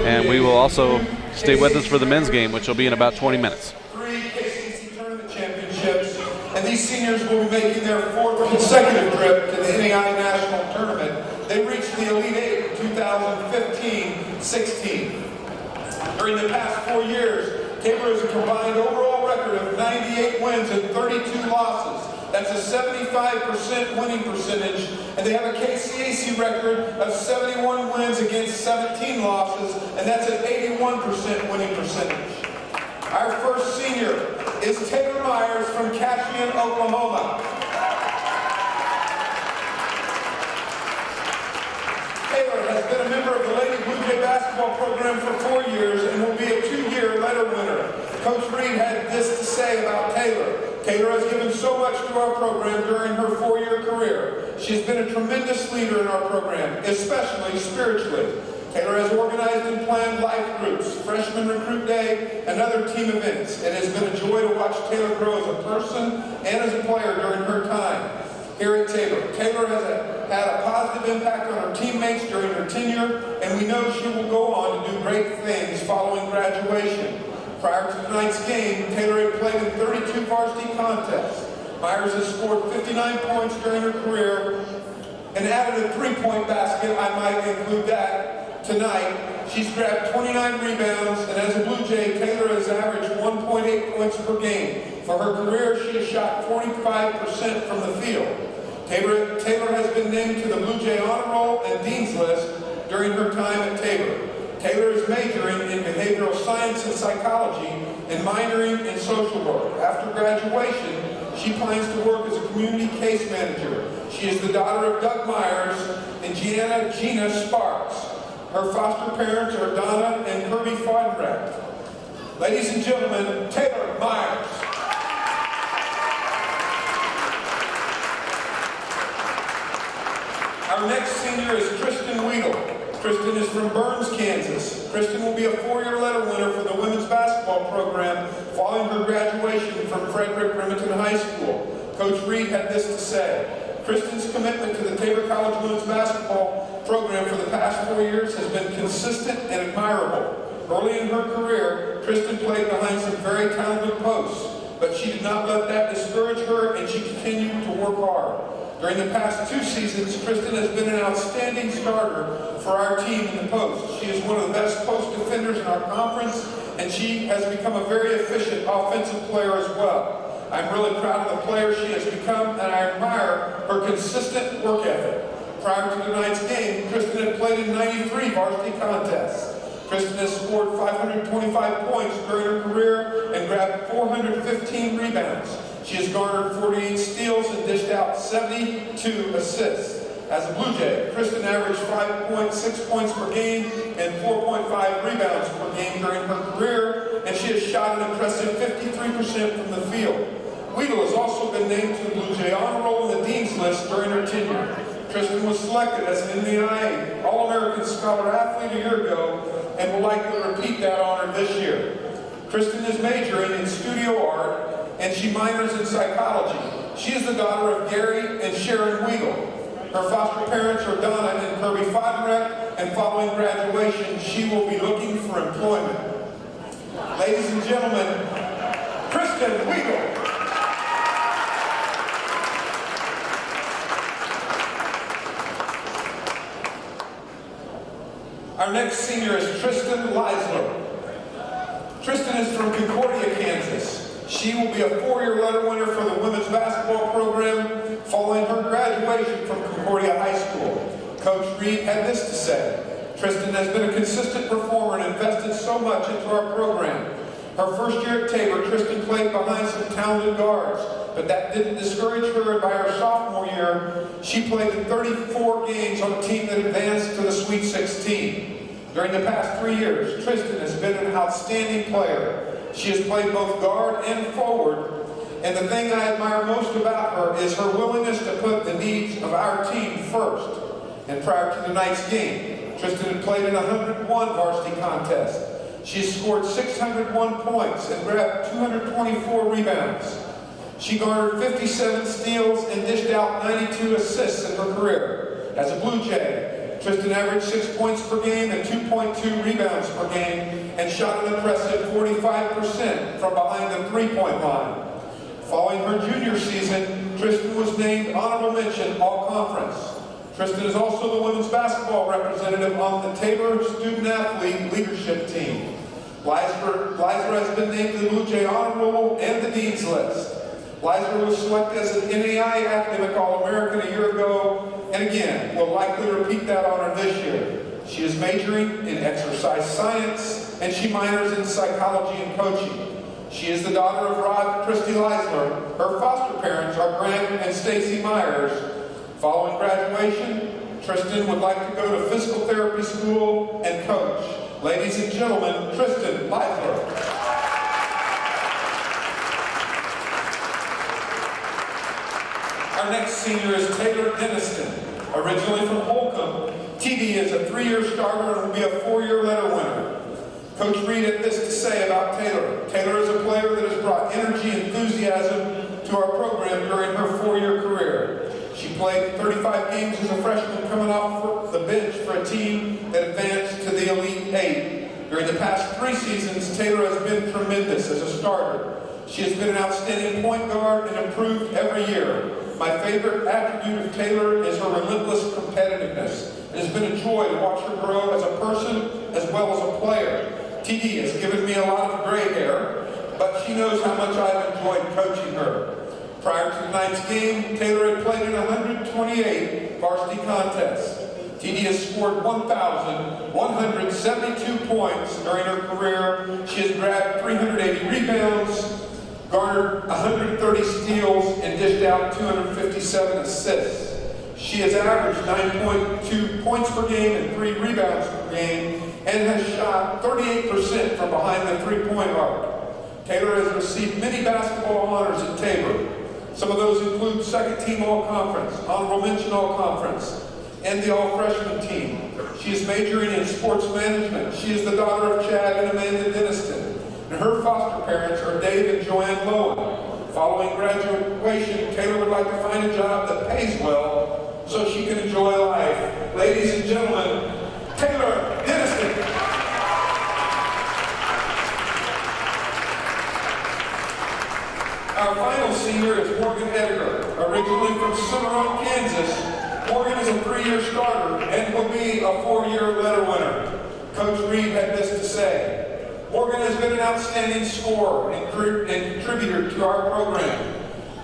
and we will also stay with us for the men's game, which will be in about 20 minutes. 3 KCAC tournament championships, and these seniors will be making their 4th consecutive trip to the NAI National Tournament. They reached the Elite 8 in 2015-16. During the past 4 years, Tabor has a combined overall record of 98 wins and 32 losses. That's a 75% winning percentage, and they have a KCAC record of 71 wins against 17 losses, and that's an 81% winning percentage. Our first senior is Taylor Myers from Cashian, Oklahoma. Taylor has been a member of the Lady Blue Jay basketball program for 4 years and will be a 2-year letter winner. Coach Reed had this to say about Taylor. Taylor has given so much to our program during her 4-year career. She has been a tremendous leader in our program, especially spiritually. Taylor has organized and planned life groups, freshman recruit day, and other team events. It has been a joy to watch Taylor grow as a person and as a player during her time here at Tabor. Taylor has had a positive impact on her teammates during her tenure, and we know she will go on to do great things following graduation. Prior to tonight's game, Taylor had played in 32 varsity contests. Myers has scored 59 points during her career and added a 3-point basket. I might include that tonight. She's grabbed 29 rebounds, and as a Blue Jay, Taylor has averaged 1.8 points per game. For her career, she has shot 45% from the field. Taylor has been named to the Blue Jay Honor Roll and Dean's List during her time at Tabor. Taylor is majoring in behavioral science and psychology and minoring in social work. After graduation, she plans to work as a community case manager. She is the daughter of Doug Myers and Gina Sparks. Her foster parents are Donna and Kirby Feinrecht. Ladies and gentlemen, Taylor Myers. Our next senior is Kristen Weedle. Kristen is from Burns, Kansas. Kristen will be a 4-year letter winner for the women's basketball program following her graduation from Frederick Remington High School. Coach Reed had this to say: Kristen's commitment to the Tabor College women's basketball program for the past 4 years has been consistent and admirable. Early in her career, Kristen played behind some very talented posts, but she did not let that discourage her, and she continued to work hard. During the past 2 seasons, Kristen has been an outstanding starter for our team in the post. She is one of the best post defenders in our conference, and she has become a very efficient offensive player as well. I'm really proud of the player she has become, and I admire her consistent work ethic. Prior to tonight's game, Kristen had played in 93 varsity contests. Kristen has scored 525 points during her career and grabbed 415 rebounds. She has garnered 48 steals and dished out 72 assists. As a Blue Jay, Kristen averaged 5.6 points per game and 4.5 rebounds per game during her career, and she has shot an impressive 53% from the field. Weedle has also been named to the Blue Jay Honor Roll in the Dean's List during her tenure. Kristen was selected as an NAIA All-American Scholar Athlete a year ago and will likely repeat that honor this year. Kristen is majoring in studio art, and she minors in psychology. She is the daughter of Gary and Sharon Weedle. Her foster parents are Donna and Kirby Feinrecht, and following graduation, she will be looking for employment. Ladies and gentlemen, Kristen Weedle. Our next senior is Tristan Leisler. Tristan is from Concordia, Kansas. She will be a 4-year letter winner for the women's basketball program following her graduation from Concordia High School. Coach Reed had this to say: Tristan has been a consistent performer and invested so much into our program. Her first year at Tabor, Tristan played behind some talented guards, but that didn't discourage her, and by her sophomore year, she played in 34 games on a team that advanced to the Sweet 16. During the past 3 years, Tristan has been an outstanding player. She has played both guard and forward, and the thing I admire most about her is her willingness to put the needs of our team first. And prior to tonight's game, Tristan had played in 101 varsity contests. She has scored 601 points and grabbed 224 rebounds. She garnered 57 steals and dished out 92 assists in her career. As a Blue Jay, Tristan averaged 6 points per game and 2.2 rebounds per game and shot an impressive 45% from behind the three-point line. Following her junior season, Tristan was named Honorable Mention All-Conference. Tristan is also the women's basketball representative on the Tabor Student Athlete Leadership Team. Leisler has been named to the Blue Jay Honor Roll and the Dean's List. Leisler was selected as an NAIA Academic All-American a year ago, and again, will likely repeat that honor this year. She is majoring in exercise science, and she minors in psychology and coaching. She is the daughter of Rod and Christy Leisler. Her foster parents are Grant and Stacy Myers. Following graduation, Tristan would like to go to physical therapy school and coach. Ladies and gentlemen, Tristan Leisler. Our next senior is Taylor Denniston. Originally from Holcomb, TD is a 3-year starter and will be a 4-year letter winner. Coach Reed had this to say about Taylor. Taylor is a player that has brought energy and enthusiasm to our program during her 4-year career. She played 35 games as a freshman, coming off the bench for a team that advanced to the Elite 8. During the past 3 seasons, Taylor has been tremendous as a starter. She has been an outstanding point guard and improved every year. My favorite attribute of Taylor is her relentless competitiveness. It has been a joy to watch her grow as a person as well as a player. TD has given me a lot of gray hair, but she knows how much I've enjoyed coaching her. Prior to tonight's game, Taylor had played in 128 varsity contests. TD has scored 1,172 points during her career. She has grabbed 380 rebounds, garnered 130 steals, and dished out 257 assists. She has averaged 9.2 points per game and 3 rebounds per game and has shot 38% from behind the three-point arc. Taylor has received many basketball honors at Tabor. Some of those include second team all-conference, honorable mention all-conference, and the all-freshman team. She is majoring in sports management. She is the daughter of Chad and Amanda Denniston, and her foster parents are Dave and Joanne Lowen. Following graduation, Taylor would like to find a job that pays well so she can enjoy life. Ladies and gentlemen, Taylor Denniston. Our final senior is Morgan Edgar. Originally from Cimarron, Kansas, Morgan is a 3-year starter and will be a 4-year letter winner. Coach Reed had this to say: Morgan has been an outstanding scorer and contributor to our program.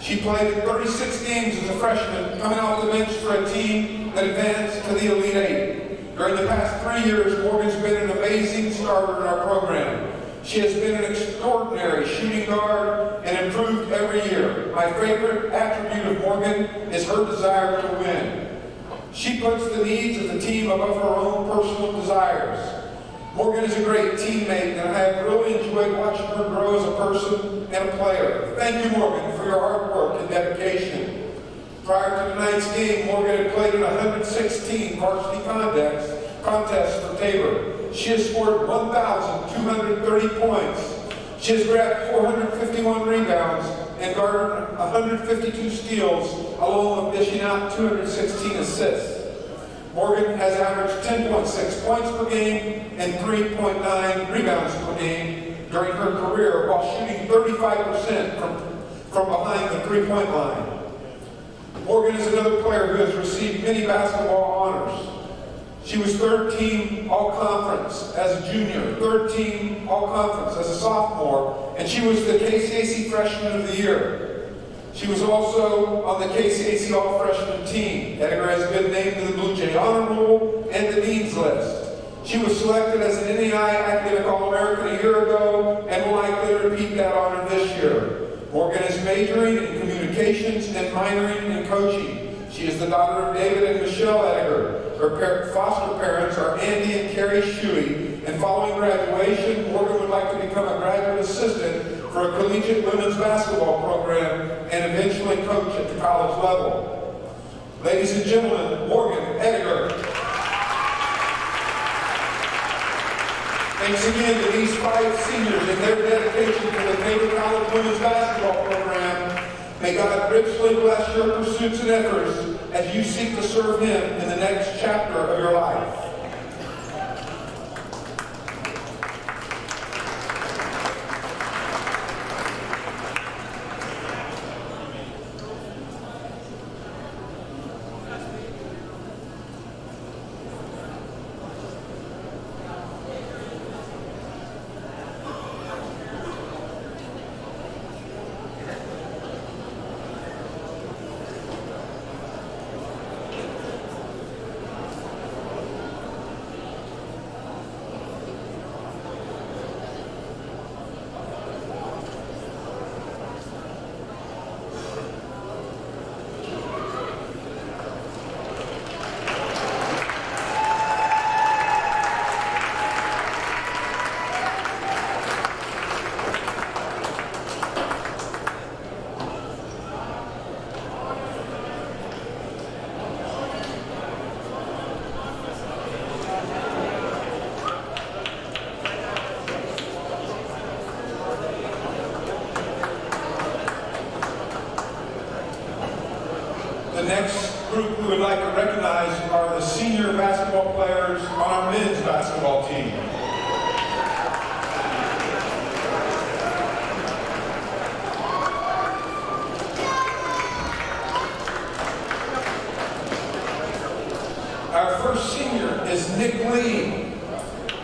She played in 36 games as a freshman, coming off the bench for a team that advanced to the Elite Eight. During the past 3 years, Morgan's been an amazing starter in our program. She has been an extraordinary shooting guard and improved every year. My favorite attribute of Morgan is her desire to win. She puts the needs of the team above her own personal desires. Morgan is a great teammate, and I have really enjoyed watching her grow as a person and a player. Thank you, Morgan, for your hard work and dedication. Prior to tonight's game, Morgan had played in 116 varsity contests for Tabor. She has scored 1,230 points. She has grabbed 451 rebounds and garnered 152 steals, along with dishing out 216 assists. Morgan has averaged 10.6 points per game and 3.9 rebounds per game during her career, while shooting 35% from behind the three-point line. Morgan is another player who has received many basketball honors. She was third team all-conference as a junior, third team all-conference as a sophomore, and she was the KCAC Freshman of the Year. She was also on the KCAC All-Freshman team. Edgar has been named to the Blue Jay Honor Roll and the Dean's List. She was selected as an NAI Academic All-American a year ago and will likely repeat that honor this year. Morgan is majoring in communications and minoring in coaching. She is the daughter of David and Michelle Edgar. Her foster parents are Andy and Carrie Shuey, and following graduation, Morgan would like to become a graduate assistant for a collegiate women's basketball program and eventually coach at the college level. Ladies and gentlemen, Morgan Edgar. Thanks again to these 5 seniors and their dedication to the Tabor College women's basketball program. May God richly bless your pursuits and efforts as you seek to serve Him in the next chapter of your life. The next group we would like to recognize are the senior basketball players on our men's basketball team. Our first senior is Nick Lee.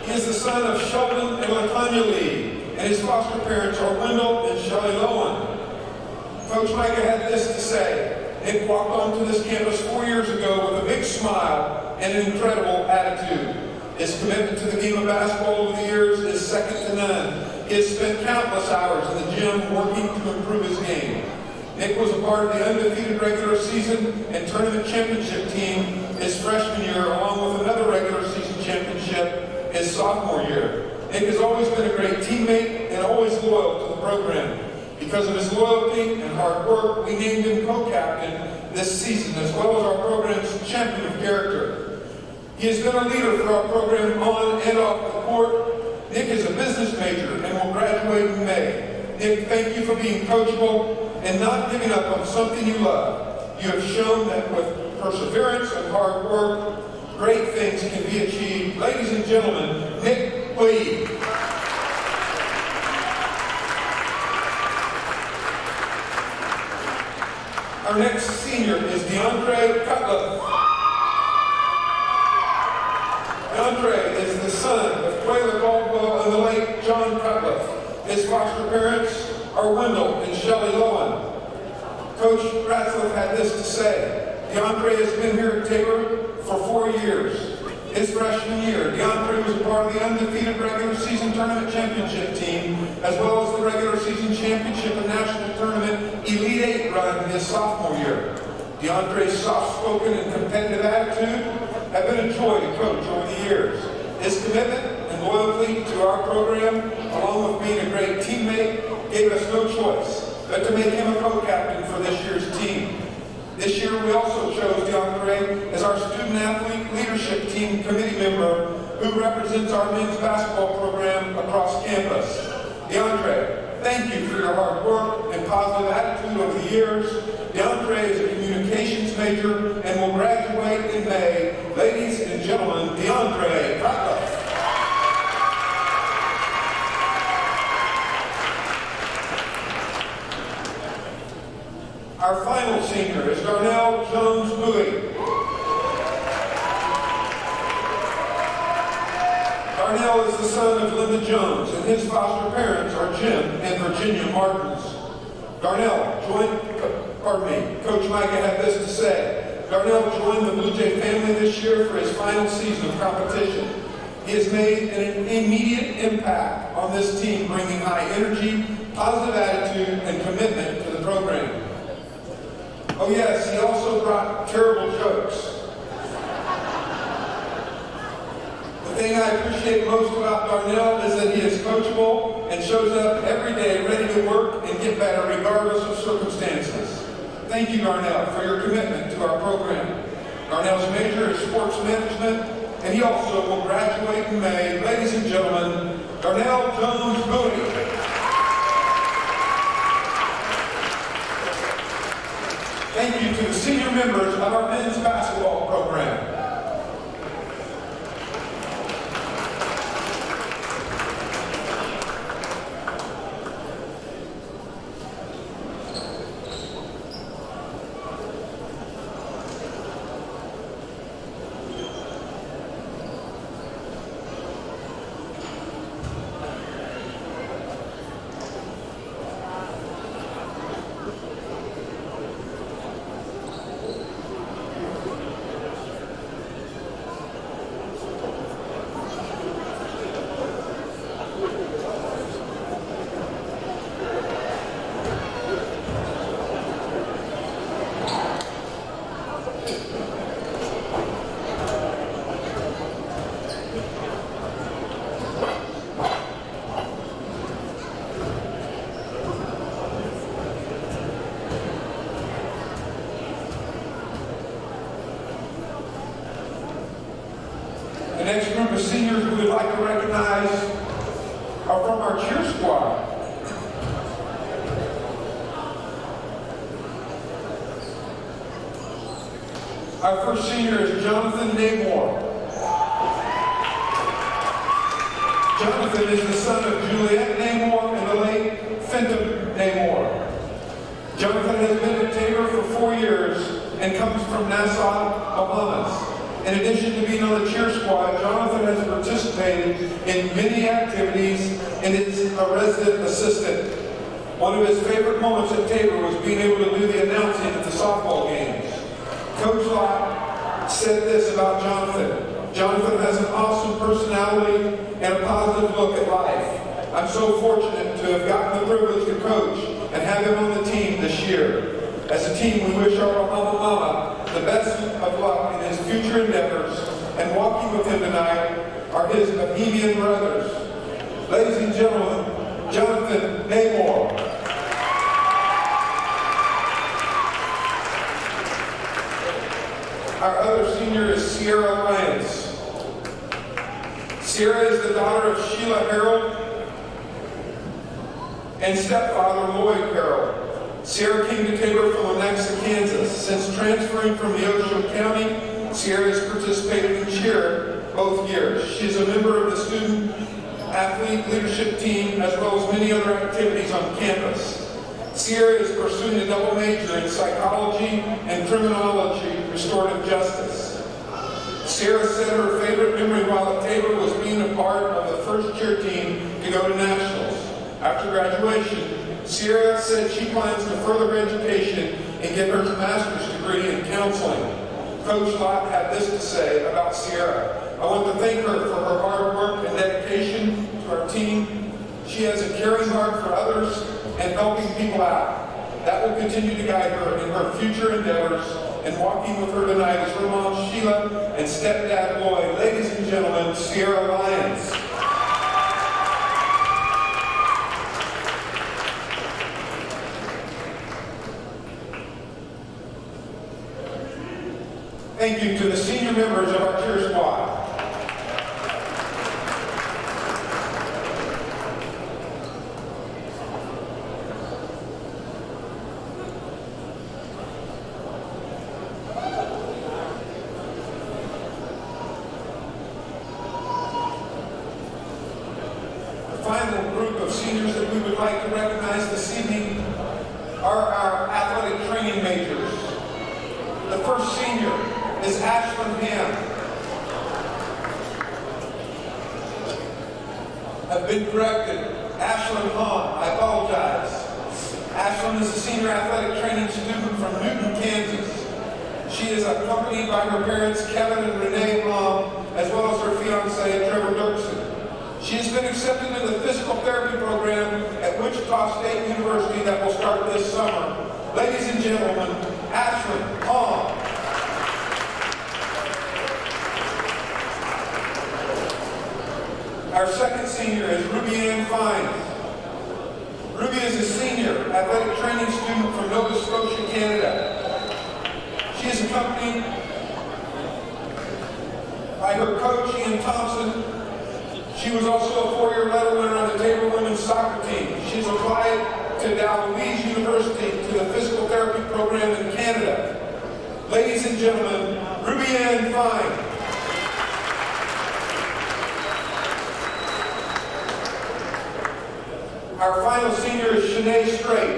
He is the son of Sheldon and LaTanya Lee, and his foster parents are Wendell and Shelley Lowen. Coach Micah had this to say: Nick walked onto this campus 4 years ago with a big smile and an incredible attitude. His commitment to the game of basketball over the years is second to none. He has spent countless hours in the gym working to improve his game. Nick was a part of the undefeated regular season and tournament championship team his freshman year, along with another regular season championship his sophomore year. Nick has always been a great teammate and always loyal to the program. Because of his loyalty and hard work, we named him co-captain this season, as well as our program's champion of character. He has been a leader for our program on and off the court. Nick is a business major and will graduate in May. Nick, thank you for being coachable and not giving up on something you love. You have shown that with perseverance and hard work, great things can be achieved. Ladies and gentlemen, Nick Lee. Our next senior is DeAndre Cutler. DeAndre is the son of Quayla Caldwell and the late John Cutler. His foster parents are Wendell and Shelley Lowen. Coach Ratzlaff had this to say: DeAndre has been here at Tabor for 4 years. His freshman year, DeAndre was a part of the undefeated regular season tournament championship team, as well as the regular season championship and national tournament Elite Eight run his sophomore year. DeAndre's soft-spoken and competitive attitude have been a joy to coach over the years. His commitment and loyalty to our program, along with being a great teammate, gave us no choice but to make him a co-captain for this year's team. This year we also chose DeAndre as our student-athlete leadership team committee member who represents our men's basketball program across campus. DeAndre, thank you for your hard work and positive attitude over the years. DeAndre is a communications major and will graduate in May. Ladies and gentlemen, DeAndre Cutler. Our final senior is Darnell Jones-Bowie. Darnell is the son of Linda Jones, and his foster parents are Jim and Virginia Martins. Coach Micah had this to say: Darnell joined the Blue Jay family this year for his final season of competition. He has made an immediate impact on this team, bringing high energy, positive attitude, and commitment to the program. Oh yes, he also brought terrible jokes. The thing I appreciate most about Darnell is that he is coachable and shows up every day ready to work and get better regardless of circumstances. Thank you, Darnell, for your commitment to our program. Darnell's major is sports management, and he also will graduate in May. Ladies and gentlemen, Darnell Jones-Bowie. Thank you to the senior members of our men's basketball program. The next group of seniors we would like to recognize are from our cheer squad. Our first senior is Jonathan Namor. Jonathan is the son of Juliet Namor and the late Fenton Namor. Jonathan has been at Tabor for 4 years and comes from Nassau, Bahamas. In addition to being on the cheer squad, Jonathan has participated in many activities and is a resident assistant. One of his favorite moments at Tabor was being able to do the announcing at the softball games. Coach Lott said this about Jonathan: Jonathan has an awesome personality and a positive look at life. I'm so fortunate to have gotten the privilege to coach and have him on the team this year. As a team, we wish our alma mater the best of luck in his future endeavors, and walking with him tonight are his Bohemian brothers. Ladies and gentlemen, Jonathan Tabor. Our other senior is Sierra Lyons. Sierra is the daughter of Sheila Harrell and stepfather Lloyd Harrell. Sierra came to Tabor from Lenexa, Kansas. Since transferring from Neosho County, Sierra has participated in cheer both years. She is a member of the student athlete leadership team as well as many other activities on campus. Sierra is pursuing a double major in psychology and criminology restorative justice. Sierra said her favorite memory while at Tabor was being a part of the first cheer team to go to nationals. After graduation, Sierra said she plans to further education and get her master's degree in counseling. Coach Lott had this to say about Sierra. I want to thank her for her hard work and dedication to our team. She has a caring heart for others and helping people out. That will continue to guide her in her future endeavors. And walking with her tonight is her mom, Sheila, and stepdad, Lloyd. Ladies and gentlemen, Sierra Lyons. Thank you to the senior members of our cheer squad. The final group of seniors that we would like to recognize this evening are our athletic training majors. The first senior is Ashlyn Ham. I've been corrected. Ashlyn Hahn. I apologize. Ashlyn is a senior athletic training student from Newton, Kansas. She is accompanied by her parents, Kevin and Renee Hahn, as well as her fiancé, Trevor Dirksen. She has been accepted to the physical therapy program at Wichita State University that will start this summer. Ladies and gentlemen, Ashlyn Hahn. Our second senior is Ruby Ann Fines. Ruby is a senior athletic training student from Nova Scotia, Canada. She is accompanied by her coach, Ian Thompson. She was also a four-year medal winner on the Tabor women's soccer team. She's applied to Dalhousie University to the physical therapy program in Canada. Ladies and gentlemen, Ruby Ann Fine. Our final senior is Shanae Strait.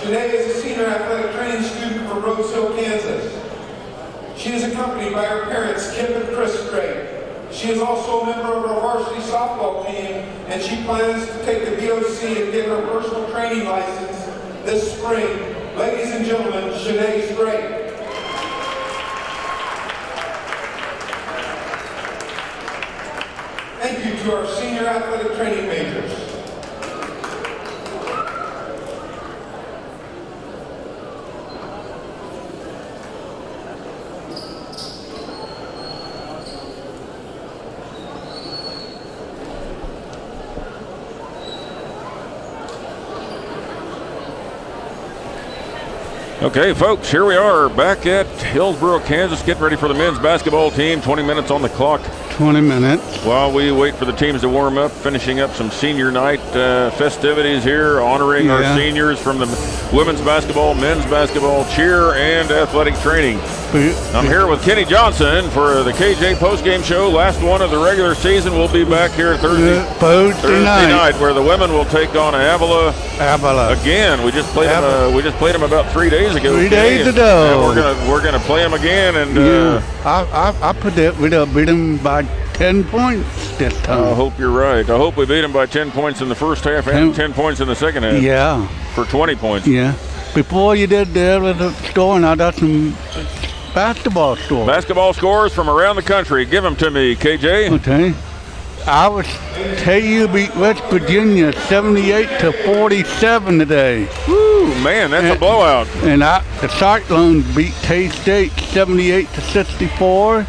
Shanae is a senior athletic training student from Rose Hill, Kansas. She is accompanied by her parents, Kim and Chris Strait. She is also a member of our varsity softball team, and she plans to take the VOC and get her personal training license this spring. Ladies and gentlemen, Shanae Strait. Thank you to our senior athletic training majors. Okay, folks, here we are back at Hillsboro, Kansas, getting ready for the men's basketball team. 20 minutes on the clock. 20 minutes. While we wait for the teams to warm up, finishing up some senior night festivities here, honoring our seniors from the women's basketball, men's basketball, cheer, and athletic training. I'm here with Kenny Johnson for the KJ postgame show. Last one of the regular season. We'll be back here Thursday night, where the women will take on Avila again. We just played them. We just played them about 3 days ago. 3 days ago. And we're gonna play them again. And I predict we'll beat them by 10 points this time. I hope you're right. I hope we beat them by 10 points in the first half and 10 points in the second half. Yeah. For 20 points. Yeah. Before you did the scoring, I got some basketball scores. Basketball scores from around the country. Give them to me, KJ. Okay. I would tell you beat West Virginia 78-47 today. Woo, man, that's a blowout. And the Cyclones beat K-State 78-64.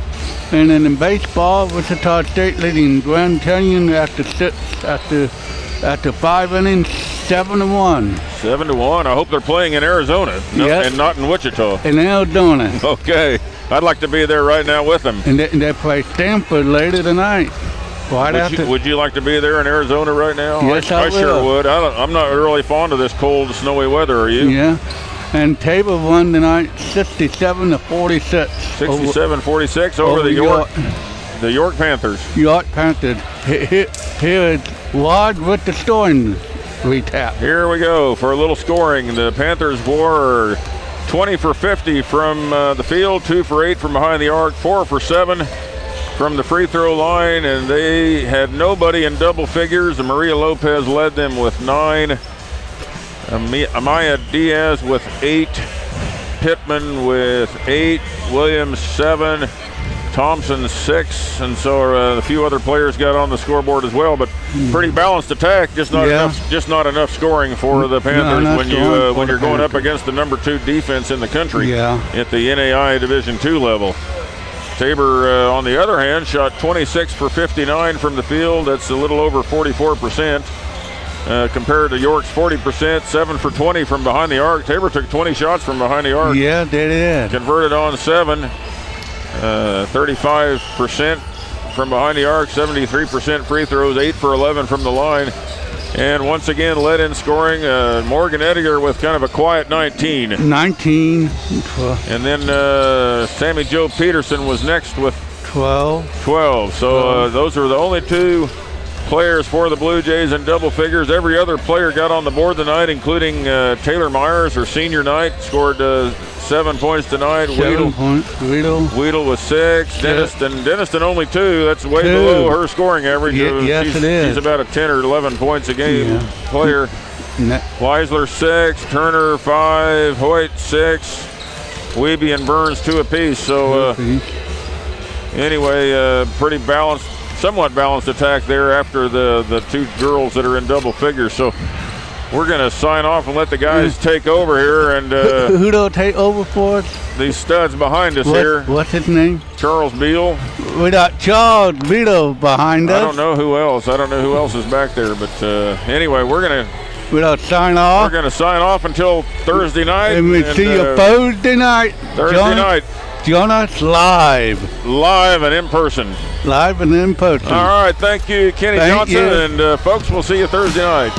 And then in baseball, Wichita State leading Grand Canyon after 5 innings, 7-1. 7-1. I hope they're playing in Arizona and not in Wichita. In Arizona. Okay. I'd like to be there right now with them. And they play Stanford later tonight. Would you like to be there in Arizona right now? Yes, I will. Sure would. I'm not really fond of this cold, snowy weather. Are you? Yeah. And Tabor won tonight 67-46. 67-46 over the York Panthers. York Panthers. Here is Rod with the scoring recap. Here we go for a little scoring. The Panthers were 20 for 50 from the field, 2 for 8 from behind the arc, 4 for 7 from the free throw line, and they had nobody in double figures. And Maria Lopez led them with 9. Amaya Diaz with 8, Pittman with 8, Williams 7, Thompson 6, and so a few other players got on the scoreboard as well. But pretty balanced attack, just not enough scoring for the Panthers when you're going up against the number 2 defense in the country at the NAI Division II level. Tabor, on the other hand, shot 26 for 59 from the field. That's a little over 44%. Compared to York's 40%, 7 for 20 from behind the arc. Tabor took 20 shots from behind the arc. Yeah, they did. Converted on 7, 35% from behind the arc, 73% free throws, 8 for 11 from the line. And once again, led in scoring. Morgan Edgar with kind of a quiet 19. 19. And then Sammy Joe Peterson was next with 12. So those are the only 2 players for the Blue Jays in double figures. Every other player got on the board tonight, including Taylor Myers, her senior night, scored 7 points tonight. 7 points. Weedle with 6. Denniston only 2. That's way below her scoring average. Yes, it is. She's about a 10 or 11 points a game player. Weisler 6, Turner 5, Hoyt 6, Weeby and Burns 2 apiece. So anyway, pretty balanced. Somewhat balanced attack there after the 2 girls that are in double figures. So we're going to sign off and let the guys take over here. And who do take over for us? These studs behind us here. What's his name? Charles Beal. We got Charles Beal behind us. I don't know who else. Is back there. But anyway, we're going to sign off. We're going to sign off until Thursday night. And we see you Thursday night. Thursday night. Join us live and in person. All right, thank you, Kenny Johnson. And folks, we'll see you Thursday night.